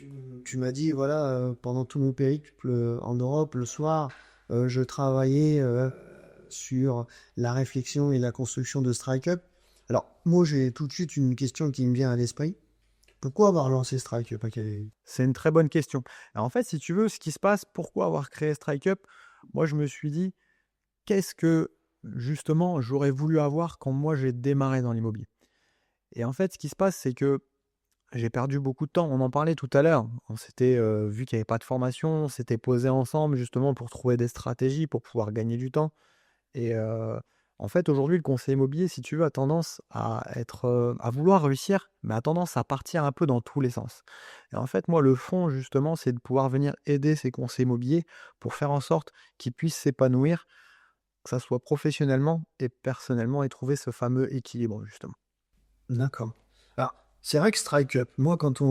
m'as dit, voilà, pendant tout mon périple en Europe, le soir, je travaillais sur la réflexion et la construction de Strike Up. Alors, moi, j'ai tout de suite une question qui me vient à l'esprit. Pourquoi avoir lancé Strike Up? C'est une très bonne question. Alors en fait, si tu veux, ce qui se passe, pourquoi avoir créé Strike Up, moi je me suis dit, qu'est-ce que justement j'aurais voulu avoir quand moi j'ai démarré dans l'immobilier? Et en fait, ce qui se passe, c'est que j'ai perdu beaucoup de temps. On en parlait tout à l'heure. On s'était, vu qu'il n'y avait pas de formation, on s'était posé ensemble justement pour trouver des stratégies pour pouvoir gagner du temps. Et en fait, aujourd'hui, le conseiller immobilier, si tu veux, a tendance à être, à vouloir réussir, mais a tendance à partir un peu dans tous les sens. Et en fait, moi, le fond, justement, c'est de pouvoir venir aider ces conseillers immobiliers pour faire en sorte qu'ils puissent s'épanouir, que ça soit professionnellement et personnellement, et trouver ce fameux équilibre, justement. D'accord. Alors, c'est vrai que Strike Up, moi, quand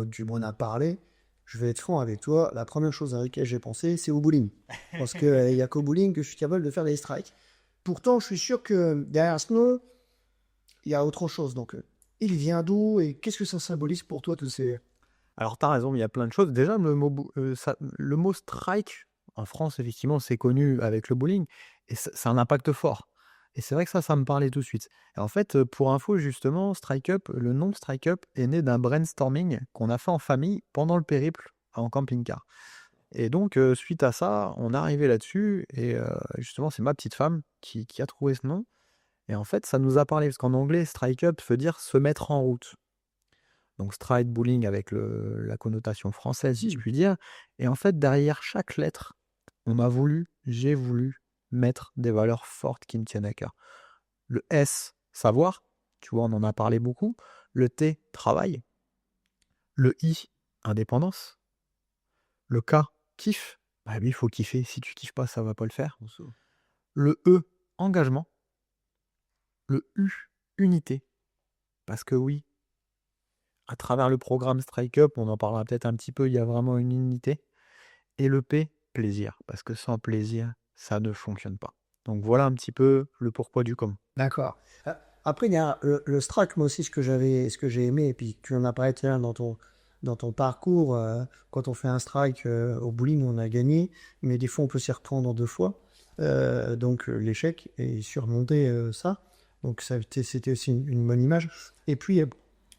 tu m'en as parlé, je vais être franc avec toi, la première chose à laquelle j'ai pensé, c'est au bowling. Parce qu'il n'y a qu'au bowling que je suis capable de faire des strikes. Pourtant, je suis sûr que derrière ce nom, il y a autre chose. Donc, il vient d'où et qu'est-ce que ça symbolise pour toi, tous ces... Alors, tu as raison, il y a plein de choses. Déjà, le mot strike, en France, effectivement, c'est connu avec le bowling, et ça a un impact fort. Et c'est vrai que ça me parlait tout de suite. Et en fait, pour info, justement, Strike Up, le nom de Strike Up est né d'un brainstorming qu'on a fait en famille pendant le périple en camping-car. Et donc, suite à ça, on est arrivé là-dessus, et justement, c'est ma petite femme qui a trouvé ce nom. Et en fait, ça nous a parlé, parce qu'en anglais, Strike Up veut dire se mettre en route. Donc stride bowling avec la connotation française, si je puis dire. Et en fait, derrière chaque lettre, j'ai voulu mettre des valeurs fortes qui me tiennent à cœur. Le S, savoir, tu vois, on en a parlé beaucoup. Le T, travail. Le I, indépendance. Le K, kiff. Bah oui, il faut kiffer. Si tu kiffes pas, ça va pas le faire. Le E, engagement. Le U, unité. Parce que oui, à travers le programme Strike Up, on en parlera peut-être un petit peu, il y a vraiment une unité. Et le P, plaisir. Parce que sans plaisir, ça ne fonctionne pas. Donc voilà un petit peu le pourquoi du comment. D'accord. Après, il y a le strike, moi aussi, ce que j'ai aimé, et puis tu en as parlé tout à l'heure dans ton parcours, quand on fait un strike au bowling, on a gagné, mais des fois, on peut s'y reprendre en deux fois. Donc, l'échec et surmonter ça. Donc, c'était aussi une bonne image. Et puis,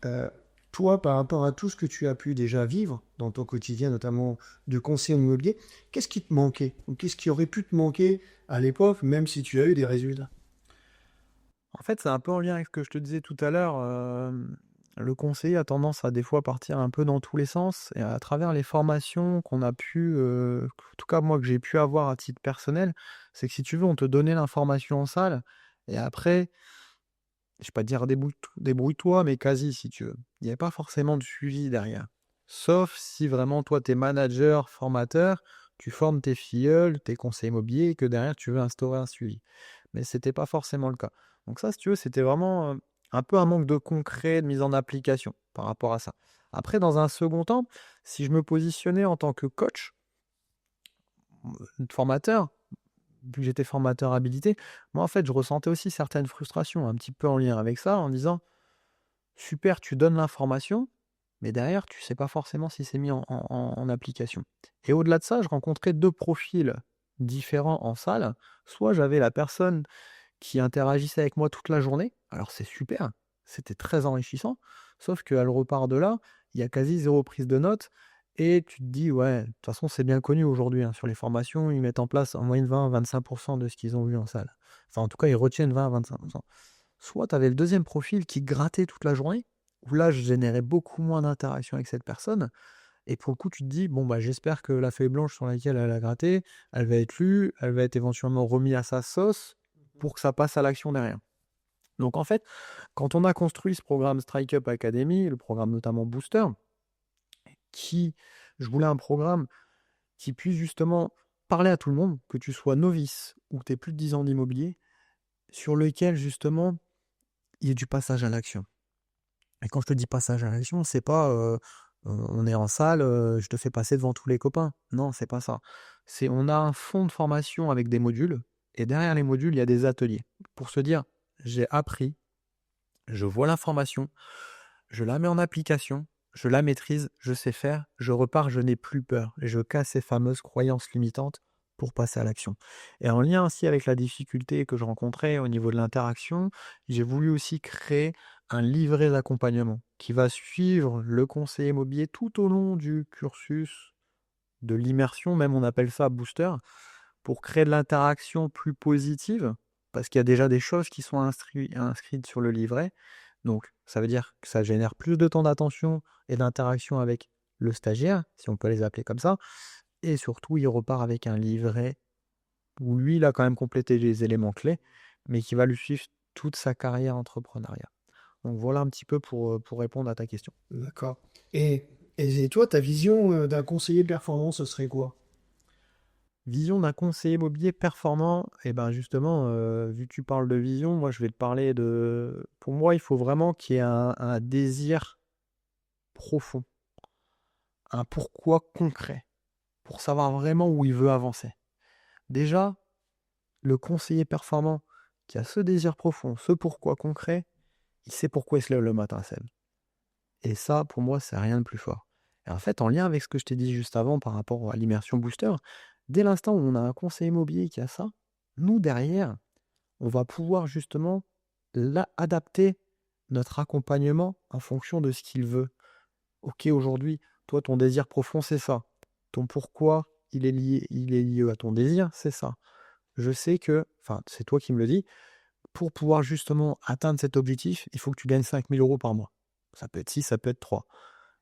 euh, toi, par rapport à tout ce que tu as pu déjà vivre dans ton quotidien, notamment de conseiller en immobilier, qu'est-ce qui te manquait? Ou qu'est-ce qui aurait pu te manquer à l'époque, même si tu as eu des résultats? En fait, c'est un peu en lien avec ce que je te disais tout à l'heure. Le conseiller a tendance à des fois partir un peu dans tous les sens. Et à travers les formations qu'on a pu, en tout cas moi que j'ai pu avoir à titre personnel, c'est que si tu veux, on te donnait l'information en salle. Et après, je vais pas te dire débrouille-toi, mais quasi si tu veux. Il n'y avait pas forcément de suivi derrière. Sauf si vraiment toi, tu es manager, formateur, tu formes tes filleuls, tes conseillers immobiliers, et que derrière, tu veux instaurer un suivi. Mais c'était pas forcément le cas. Donc ça, si tu veux, c'était vraiment un peu un manque de concret, de mise en application par rapport à ça. Après, dans un second temps, si je me positionnais en tant que coach, formateur, vu que j'étais formateur habilité, moi, en fait, je ressentais aussi certaines frustrations, un petit peu en lien avec ça, en disant, super, tu donnes l'information, mais derrière, tu sais pas forcément si c'est mis en application. Et au-delà de ça, je rencontrais deux profils différents en salle. Soit j'avais la personne qui interagissait avec moi toute la journée, alors c'est super, c'était très enrichissant, sauf qu'elle repart de là, il y a quasi zéro prise de notes, et tu te dis, ouais, de toute façon, c'est bien connu aujourd'hui, hein, sur les formations, ils mettent en place en moyenne 20-25% de ce qu'ils ont vu en salle. Enfin, en tout cas, ils retiennent 20-25%. Soit tu avais le deuxième profil qui grattait toute la journée, où là, je générais beaucoup moins d'interaction avec cette personne. Et pour le coup, tu te dis, bon, bah, j'espère que la feuille blanche sur laquelle elle a gratté, elle va être lue, elle va être éventuellement remise à sa sauce pour que ça passe à l'action derrière. Donc en fait, quand on a construit ce programme Strike Up Academy, le programme notamment Booster, qui, je voulais un programme qui puisse justement parler à tout le monde, que tu sois novice ou que tu aies plus de 10 ans d'immobilier, sur lequel justement il y ait du passage à l'action. Et quand je te dis passage à l'action, c'est pas on est en salle, je te fais passer devant tous les copains. Non, c'est pas ça. C'est on a un fond de formation avec des modules, et derrière les modules, il y a des ateliers. Pour se dire, j'ai appris, je vois l'information, je la mets en application, je la maîtrise, je sais faire, je repars, je n'ai plus peur. Et je casse ces fameuses croyances limitantes pour passer à l'action. Et en lien aussi avec la difficulté que je rencontrais au niveau de l'interaction, j'ai voulu aussi créer un livret d'accompagnement qui va suivre le conseiller immobilier tout au long du cursus de l'immersion, même on appelle ça booster, pour créer de l'interaction plus positive, parce qu'il y a déjà des choses qui sont inscrites sur le livret. Donc, ça veut dire que ça génère plus de temps d'attention et d'interaction avec le stagiaire, si on peut les appeler comme ça. Et surtout, il repart avec un livret où lui, il a quand même complété les éléments clés, mais qui va lui suivre toute sa carrière entrepreneuriale. Donc voilà un petit peu pour répondre à ta question. D'accord. Et toi, ta vision d'un conseiller de performance, ce serait quoi? Vision d'un conseiller immobilier performant, et ben justement, vu que tu parles de vision, moi je vais te parler de... Pour moi, il faut vraiment qu'il y ait un désir profond, un pourquoi concret, pour savoir vraiment où il veut avancer. Déjà, le conseiller performant qui a ce désir profond, ce pourquoi concret, il sait pourquoi il se lève le matin, Seb. Et ça, pour moi, c'est rien de plus fort. Et en fait, en lien avec ce que je t'ai dit juste avant par rapport à l'immersion booster, dès l'instant où on a un conseiller immobilier qui a ça, nous, derrière, on va pouvoir justement adapter notre accompagnement en fonction de ce qu'il veut. Ok, aujourd'hui, toi, ton désir profond, c'est ça. Ton pourquoi, il est lié à ton désir, c'est ça. Je sais que, enfin, c'est toi qui me le dis, pour pouvoir justement atteindre cet objectif, il faut que tu gagnes 5 000 € par mois. Ça peut être 6, ça peut être 3.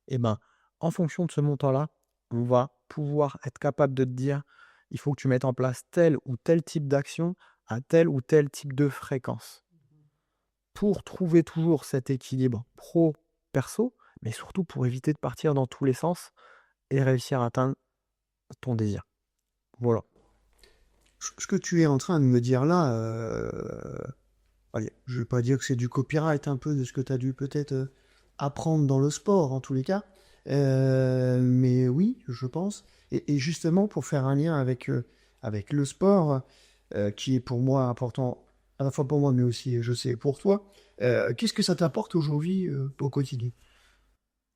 Et ben, en fonction de ce montant-là, on va pouvoir être capable de te dire, il faut que tu mettes en place tel ou tel type d'action à tel ou tel type de fréquence. Pour trouver toujours cet équilibre pro-perso, mais surtout pour éviter de partir dans tous les sens et réussir à atteindre ton désir. Voilà. Ce que tu es en train de me dire là, allez, je vais pas dire que c'est du copyright un peu de ce que tu as dû peut-être apprendre dans le sport en tous les cas. Mais oui, je pense. Et justement, pour faire un lien avec le sport, qui est pour moi important, à la fois pour moi, mais aussi, je sais, pour toi, qu'est-ce que ça t'apporte aujourd'hui au quotidien?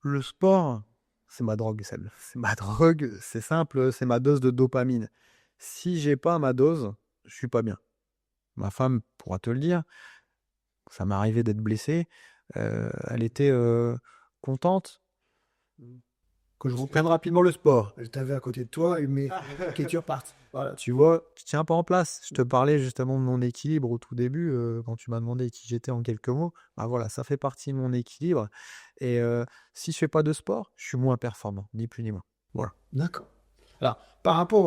Le sport, c'est ma drogue, celle. C'est ma drogue, c'est simple, c'est ma dose de dopamine. Si j'ai pas ma dose, je suis pas bien. Ma femme pourra te le dire, ça m'est arrivé d'être blessé. Elle était contente que je reprenne rapidement le sport. Je t'avais à côté de toi, mais que tu repartes. Voilà. Tu vois, tu tiens pas en place. Je te parlais justement de mon équilibre au tout début, quand tu m'as demandé qui j'étais en quelques mots. Bah voilà, ça fait partie de mon équilibre. Et si je fais pas de sport, je suis moins performant, ni plus ni moins. Voilà. D'accord. Alors, par rapport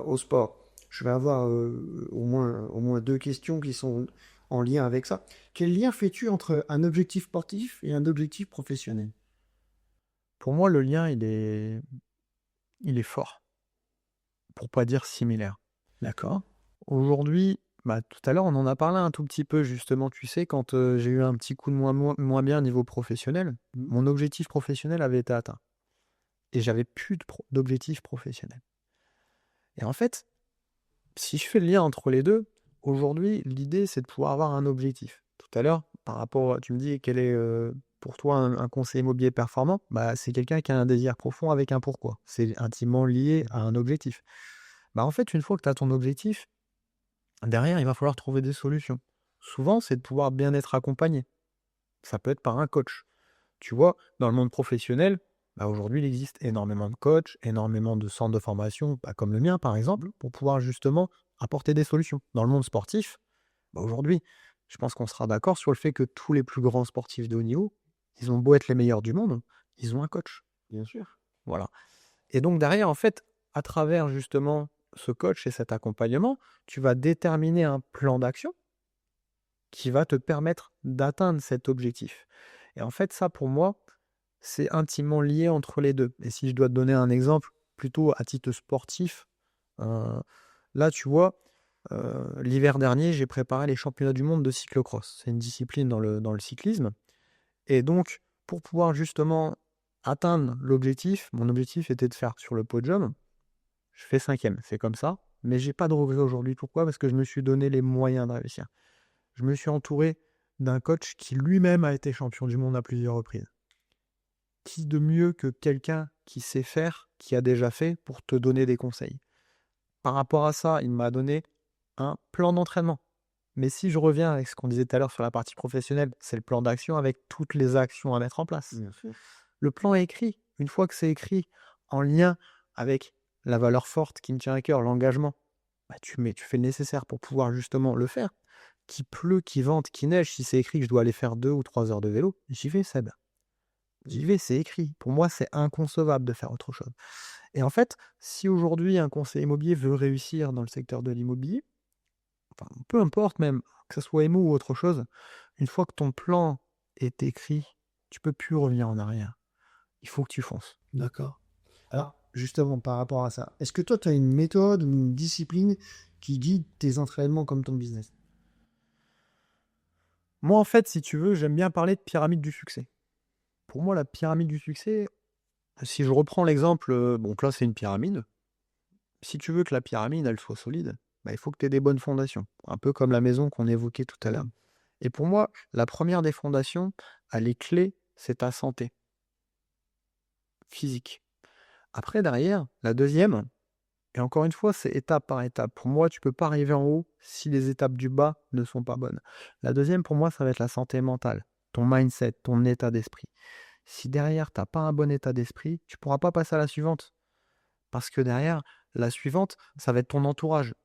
au sport, je vais avoir au moins deux questions qui sont en lien avec ça. Quel lien fais-tu entre un objectif sportif et un objectif professionnel? Pour moi, le lien, il est fort, pour pas dire similaire. D'accord. Aujourd'hui, bah, tout à l'heure, on en a parlé un tout petit peu, justement, tu sais, quand j'ai eu un petit coup de moins bien au niveau professionnel, Mhm. mon objectif professionnel avait été atteint. Et j'avais plus d'objectif professionnel. Et en fait, si je fais le lien entre les deux, aujourd'hui, l'idée, c'est de pouvoir avoir un objectif. Tout à l'heure, par rapport tu me dis quel est pour toi un conseiller immobilier performant, bah, c'est quelqu'un qui a un désir profond avec un pourquoi. C'est intimement lié à un objectif. Bah, en fait, une fois que tu as ton objectif, derrière, il va falloir trouver des solutions. Souvent, c'est de pouvoir bien être accompagné. Ça peut être par un coach. Tu vois, dans le monde professionnel, bah, aujourd'hui, il existe énormément de coachs, énormément de centres de formation, bah, comme le mien par exemple, pour pouvoir justement apporter des solutions. Dans le monde sportif, bah, aujourd'hui, je pense qu'on sera d'accord sur le fait que tous les plus grands sportifs de haut niveau, ils ont beau être les meilleurs du monde, ils ont un coach. Bien sûr. Voilà. Et donc derrière, en fait, à travers justement ce coach et cet accompagnement, tu vas déterminer un plan d'action qui va te permettre d'atteindre cet objectif. Et en fait, ça, pour moi, c'est intimement lié entre les deux. Et si je dois te donner un exemple plutôt à titre sportif, euh, là, tu vois, l'hiver dernier, j'ai préparé les championnats du monde de cyclocross. C'est une discipline dans le cyclisme. Et donc, pour pouvoir justement atteindre l'objectif, mon objectif était de faire sur le podium. Je fais 5e, c'est comme ça. Mais j'ai pas de regret aujourd'hui. Pourquoi? Parce que je me suis donné les moyens de réussir. Je me suis entouré d'un coach qui lui-même a été champion du monde à plusieurs reprises. Qui de mieux que quelqu'un qui sait faire, qui a déjà fait, pour te donner des conseils? Par rapport à ça, il m'a donné un plan d'entraînement. Mais si je reviens avec ce qu'on disait tout à l'heure sur la partie professionnelle, c'est le plan d'action avec toutes les actions à mettre en place. Bien sûr. Le plan est écrit. Une fois que c'est écrit, en lien avec la valeur forte qui me tient à cœur, l'engagement, bah, tu fais le nécessaire pour pouvoir justement le faire. Qu'il pleut, qu'il vente, qu'il neige, si c'est écrit que je dois aller faire 2 ou 3 heures de vélo, j'y vais, Seb. J'y vais, c'est écrit. Pour moi, c'est inconcevable de faire autre chose. Et en fait, si aujourd'hui un conseiller immobilier veut réussir dans le secteur de l'immobilier, enfin, peu importe même, que ce soit IMO ou autre chose, une fois que ton plan est écrit, tu peux plus revenir en arrière. Il faut que tu fonces. D'accord. Alors, justement, par rapport à ça, est-ce que toi, tu as une méthode ou une discipline qui guide tes entraînements comme ton business? Moi, en fait, si tu veux, j'aime bien parler de pyramide du succès. Pour moi, la pyramide du succès, si je reprends l'exemple, donc là, c'est une pyramide. Si tu veux que la pyramide, elle soit solide, bah, il faut que tu aies des bonnes fondations. Un peu comme la maison qu'on évoquait tout à l'heure. Et pour moi, la première des fondations, elle est clé, c'est ta santé physique. Après, derrière, la deuxième, et encore une fois, c'est étape par étape. Pour moi, tu peux pas arriver en haut si les étapes du bas ne sont pas bonnes. La deuxième, pour moi, ça va être la santé mentale, ton mindset, ton état d'esprit. Si derrière, tu n'as pas un bon état d'esprit, tu pourras pas passer à la suivante. Parce que derrière, la suivante, ça va être ton entourage,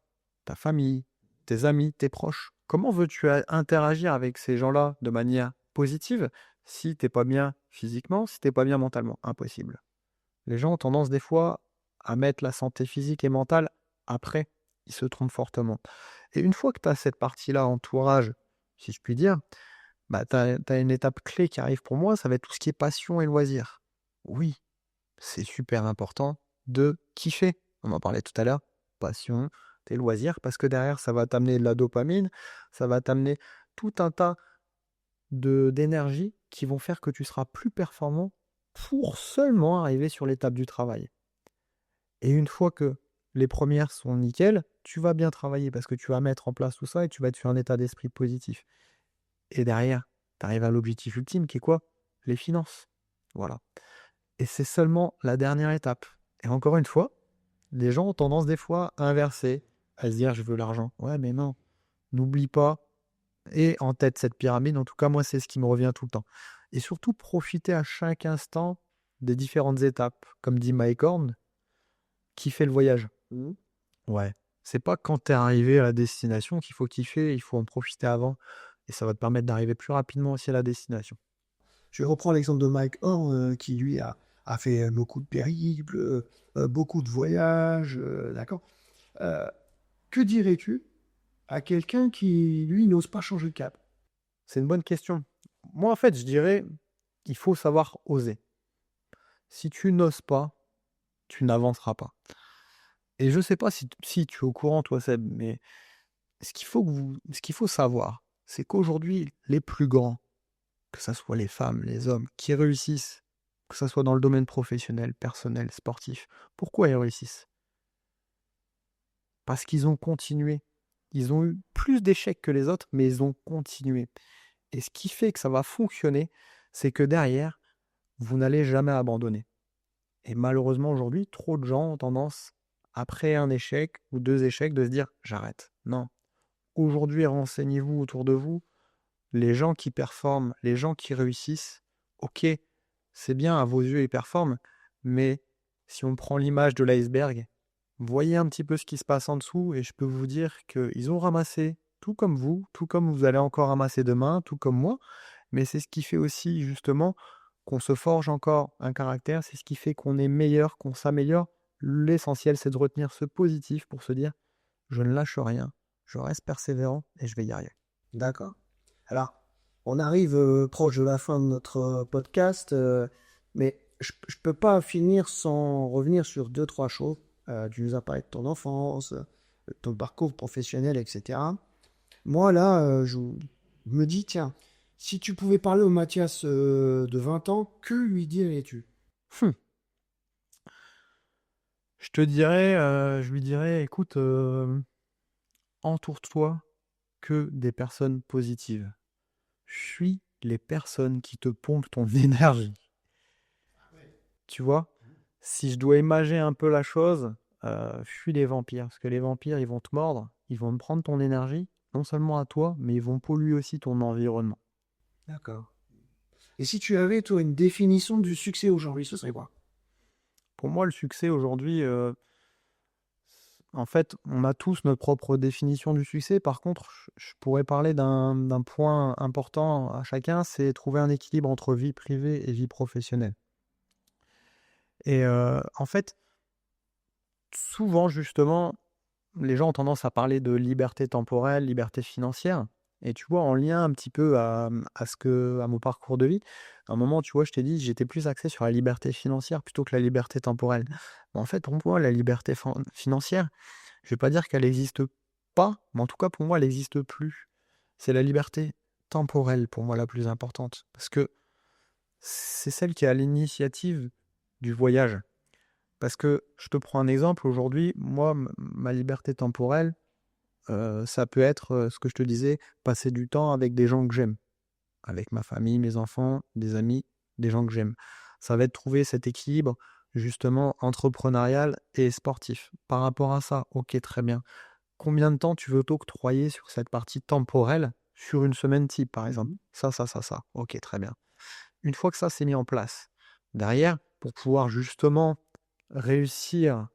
ta famille, tes amis, tes proches. Comment veux-tu interagir avec ces gens-là de manière positive si t'es pas bien physiquement, si t'es pas bien mentalement? Impossible. Les gens ont tendance des fois à mettre la santé physique et mentale après. Ils se trompent fortement. Et une fois que tu as cette partie-là, entourage, si je puis dire, bah, tu as une étape clé qui arrive pour moi, ça va être tout ce qui est passion et loisir. Oui, c'est super important de kiffer. On en parlait tout à l'heure. Passion, tes loisirs, parce que derrière, ça va t'amener de la dopamine, ça va t'amener tout un tas d'énergie qui vont faire que tu seras plus performant pour seulement arriver sur l'étape du travail. Et une fois que les premières sont nickel, tu vas bien travailler parce que tu vas mettre en place tout ça et tu vas être sur un état d'esprit positif. Et derrière, tu arrives à l'objectif ultime qui est quoi? Les finances. Voilà. Et c'est seulement la dernière étape. Et encore une fois, les gens ont tendance des fois à inverser, à se dire je veux l'argent. Ouais, mais non, n'oublie pas. Et en tête cette pyramide, en tout cas, moi, c'est ce qui me revient tout le temps. Et surtout, profiter à chaque instant des différentes étapes. Comme dit Mike Horn, kiffer le voyage. Ouais. C'est pas quand tu es arrivé à la destination qu'il faut kiffer, il faut en profiter avant. Et ça va te permettre d'arriver plus rapidement aussi à la destination. Je reprends l'exemple de Mike Horn, qui lui a fait beaucoup de périples, beaucoup de voyages, d'accord. Euh, que dirais-tu à quelqu'un qui, lui, n'ose pas changer de cap? C'est une bonne question. Moi, en fait, je dirais, il faut savoir oser. Si tu n'oses pas, tu n'avanceras pas. Et je sais pas si tu es au courant, toi, Seb, mais ce qu'il faut savoir, c'est qu'aujourd'hui, les plus grands, que ce soit les femmes, les hommes, qui réussissent, que ce soit dans le domaine professionnel, personnel, sportif, pourquoi ils réussissent? Parce qu'ils ont continué. Ils ont eu plus d'échecs que les autres, mais ils ont continué. Et ce qui fait que ça va fonctionner, c'est que derrière, vous n'allez jamais abandonner. Et malheureusement, aujourd'hui, trop de gens ont tendance, après un échec ou 2 échecs, de se dire j'arrête. Non. Aujourd'hui, renseignez-vous autour de vous. Les gens qui performent, les gens qui réussissent, ok, c'est bien, à vos yeux, ils performent, mais si on prend l'image de l'iceberg, voyez un petit peu ce qui se passe en dessous et je peux vous dire qu'ils ont ramassé, tout comme vous allez encore ramasser demain, tout comme moi, mais c'est ce qui fait aussi justement qu'on se forge encore un caractère, c'est ce qui fait qu'on est meilleur, qu'on s'améliore. L'essentiel, c'est de retenir ce positif pour se dire, je ne lâche rien, je reste persévérant et je vais y arriver. D'accord. Alors, on arrive proche de la fin de notre podcast, mais je ne peux pas finir sans revenir sur deux, trois choses. Tu nous as parlé de ton enfance, ton parcours professionnel, etc. Moi, là, je me dis, tiens, si tu pouvais parler au Mathias de 20 ans, que lui dirais-tu? Hum. Je lui dirais, écoute, entoure-toi que des personnes positives. Suis les personnes qui te pompent ton énergie. Tu vois? Si je dois imager un peu la chose, fuis les vampires. Parce que les vampires, ils vont te mordre, ils vont te prendre ton énergie, non seulement à toi, mais ils vont polluer aussi ton environnement. D'accord. Et si tu avais, toi, une définition du succès aujourd'hui, ce serait quoi? Pour moi, le succès aujourd'hui, En fait, on a tous notre propre définition du succès. Par contre, je pourrais parler d'un point important à chacun, c'est trouver un équilibre entre vie privée et vie professionnelle. Et en fait, souvent, justement, les gens ont tendance à parler de liberté temporelle, liberté financière. Et tu vois, en lien un petit peu à mon parcours de vie, à un moment, tu vois, je t'ai dit, j'étais plus axé sur la liberté financière plutôt que la liberté temporelle. Mais en fait, pour moi, la liberté financière, je vais pas dire qu'elle n'existe pas, mais en tout cas, pour moi, elle n'existe plus. C'est la liberté temporelle, pour moi, la plus importante. Parce que c'est celle qui est à l'initiative du voyage. Parce que je te prends un exemple, aujourd'hui, moi, ma liberté temporelle, ça peut être ce que je te disais, passer du temps avec des gens que j'aime, avec ma famille, mes enfants, des amis, des gens que j'aime. Ça va être trouver cet équilibre, justement, entrepreneurial et sportif. Par rapport à ça, ok, très bien. Combien de temps tu veux t'octroyer sur cette partie temporelle, sur une semaine type, par exemple? Ça. Ok, très bien. Une fois que ça s'est mis en place, derrière, pour pouvoir justement réussir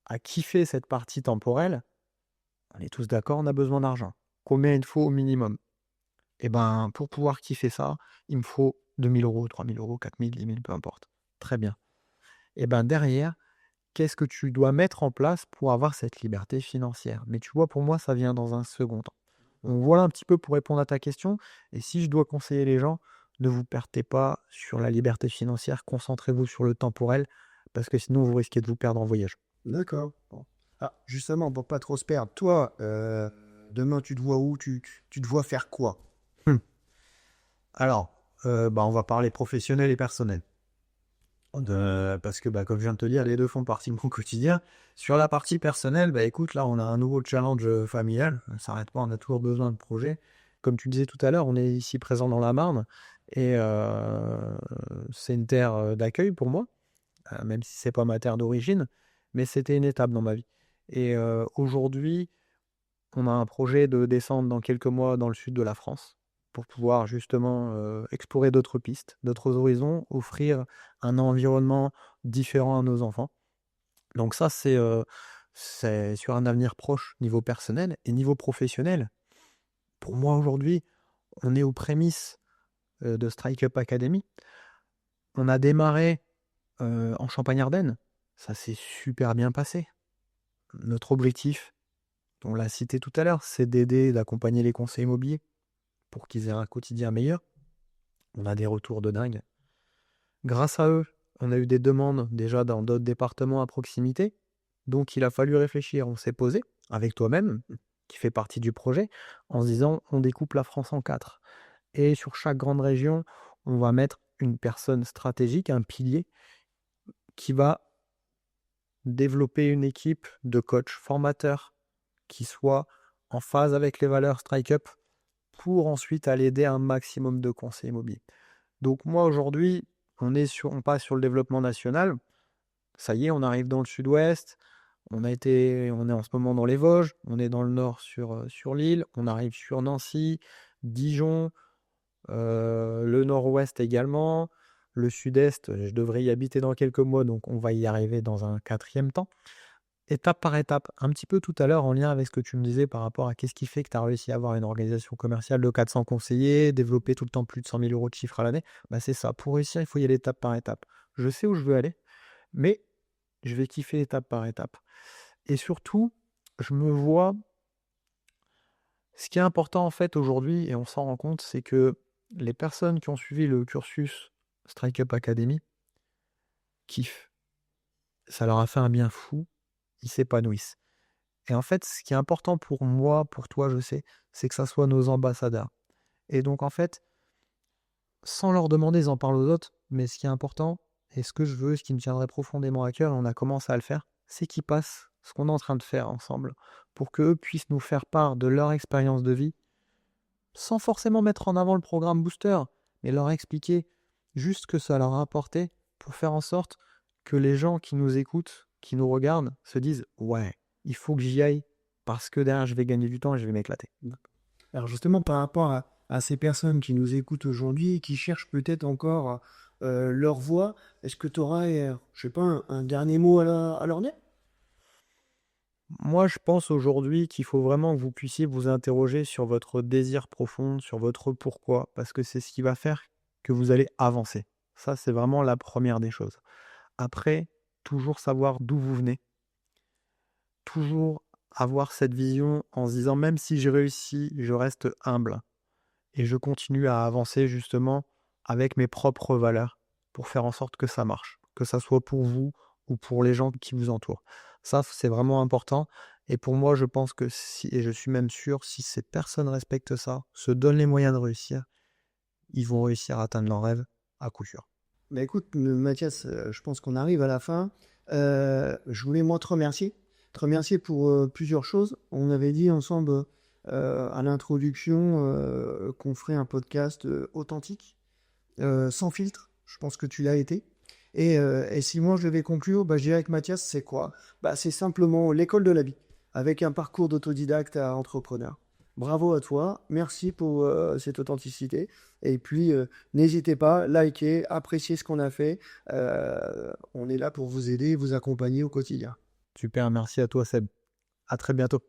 à kiffer cette partie temporelle, on est tous d'accord, on a besoin d'argent. Combien il faut au minimum? Et ben, pour pouvoir kiffer ça, il me faut 2 000 €, 3 000 €, 4 000, 10 000, peu importe. Très bien. Et ben derrière, qu'est-ce que tu dois mettre en place pour avoir cette liberté financière? Mais tu vois, pour moi, ça vient dans un second temps. Donc voilà un petit peu pour répondre à ta question. Et si je dois conseiller les gens, ne vous perdez pas sur la liberté financière, concentrez-vous sur le temporel, parce que sinon vous risquez de vous perdre en voyage. D'accord. Bon. Ah, justement, pour pas trop se perdre, toi, demain, tu te vois où? Tu te vois faire quoi? Hmm. Alors, on va parler professionnel et personnel. Parce que, comme je viens de te dire, les deux font partie de mon quotidien. Sur la partie personnelle, écoute, là, on a un nouveau challenge familial. Ça ne s'arrête pas, on a toujours besoin de projets. Comme tu disais tout à l'heure, on est ici présent dans la Marne et c'est une terre d'accueil pour moi, même si c'est pas ma terre d'origine, mais c'était une étape dans ma vie. Et aujourd'hui, on a un projet de descendre dans quelques mois dans le sud de la France pour pouvoir justement explorer d'autres pistes, d'autres horizons, offrir un environnement différent à nos enfants. Donc ça, c'est sur un avenir proche niveau personnel et niveau professionnel. Pour moi aujourd'hui, on est aux prémices de Strike Up Academy. On a démarré en Champagne-Ardenne. Ça s'est super bien passé. Notre objectif, on l'a cité tout à l'heure, c'est d'aider, d'accompagner les conseillers immobiliers pour qu'ils aient un quotidien meilleur. On a des retours de dingue. Grâce à eux, on a eu des demandes déjà dans d'autres départements à proximité. Donc il a fallu réfléchir. On s'est posé avec toi-même, qui fait partie du projet, en se disant on découpe la France en 4. Et sur chaque grande région, on va mettre une personne stratégique, un pilier, qui va développer une équipe de coachs formateurs qui soit en phase avec les valeurs Strike Up pour ensuite aller aider un maximum de conseillers immobiliers. Donc moi aujourd'hui, on passe sur le développement national. Ça y est, on arrive dans le sud-ouest. On est en ce moment dans les Vosges. On est dans le nord sur Lille. On arrive sur Nancy, Dijon, le nord-ouest également. Le sud-est, je devrais y habiter dans quelques mois, donc on va y arriver dans un 4e temps. Étape par étape, un petit peu tout à l'heure en lien avec ce que tu me disais par rapport à qu'est-ce qui fait que tu as réussi à avoir une organisation commerciale de 400 conseillers, développer tout le temps plus de 100 000 € de chiffre à l'année. C'est ça, pour réussir, il faut y aller étape par étape. Je sais où je veux aller, mais je vais kiffer étape par étape. Et surtout, je me vois, ce qui est important en fait aujourd'hui, et on s'en rend compte, c'est que les personnes qui ont suivi le cursus Strike Up Academy kiffent. Ça leur a fait un bien fou, ils s'épanouissent. Et en fait, ce qui est important pour moi, pour toi, je sais, c'est que ça soit nos ambassadeurs. Et donc, en fait, sans leur demander, ils en parlent aux autres, mais ce qui est important, et ce que je veux, ce qui me tiendrait profondément à cœur, et on a commencé à le faire, c'est qu'ils passent ce qu'on est en train de faire ensemble, pour qu'eux puissent nous faire part de leur expérience de vie, sans forcément mettre en avant le programme Booster, mais leur expliquer juste ce que ça leur a apporté, pour faire en sorte que les gens qui nous écoutent, qui nous regardent, se disent « Ouais, il faut que j'y aille, parce que derrière, je vais gagner du temps et je vais m'éclater. » Alors justement, par rapport à ces personnes qui nous écoutent aujourd'hui et qui cherchent peut-être encore leur voie, est-ce que tu auras, je sais pas, un dernier mot à leur dire? Moi, je pense aujourd'hui qu'il faut vraiment que vous puissiez vous interroger sur votre désir profond, sur votre pourquoi, parce que c'est ce qui va faire que vous allez avancer. Ça, c'est vraiment la première des choses. Après, toujours savoir d'où vous venez, toujours avoir cette vision en se disant, même si j'ai réussi, je reste humble et je continue à avancer justement avec mes propres valeurs pour faire en sorte que ça marche, que ça soit pour vous ou pour les gens qui vous entourent. Ça, c'est vraiment important. Et pour moi, je pense que si, et je suis même sûr, si ces personnes respectent ça, se donnent les moyens de réussir, ils vont réussir à atteindre leurs rêves à coup sûr. Bah écoute, Mathias, je pense qu'on arrive à la fin. Je voulais moi te remercier pour plusieurs choses. On avait dit ensemble à l'introduction qu'on ferait un podcast authentique, sans filtre. Je pense que tu l'as été. Et si moi je devais conclure, bah, je dirais que Mathias, c'est quoi? Bah, c'est simplement l'école de la vie, avec un parcours d'autodidacte à entrepreneur. Bravo à toi, merci pour cette authenticité. Et puis, n'hésitez pas, likez, appréciez ce qu'on a fait. On est là pour vous aider, vous accompagner au quotidien. Super, merci à toi Seb. À très bientôt.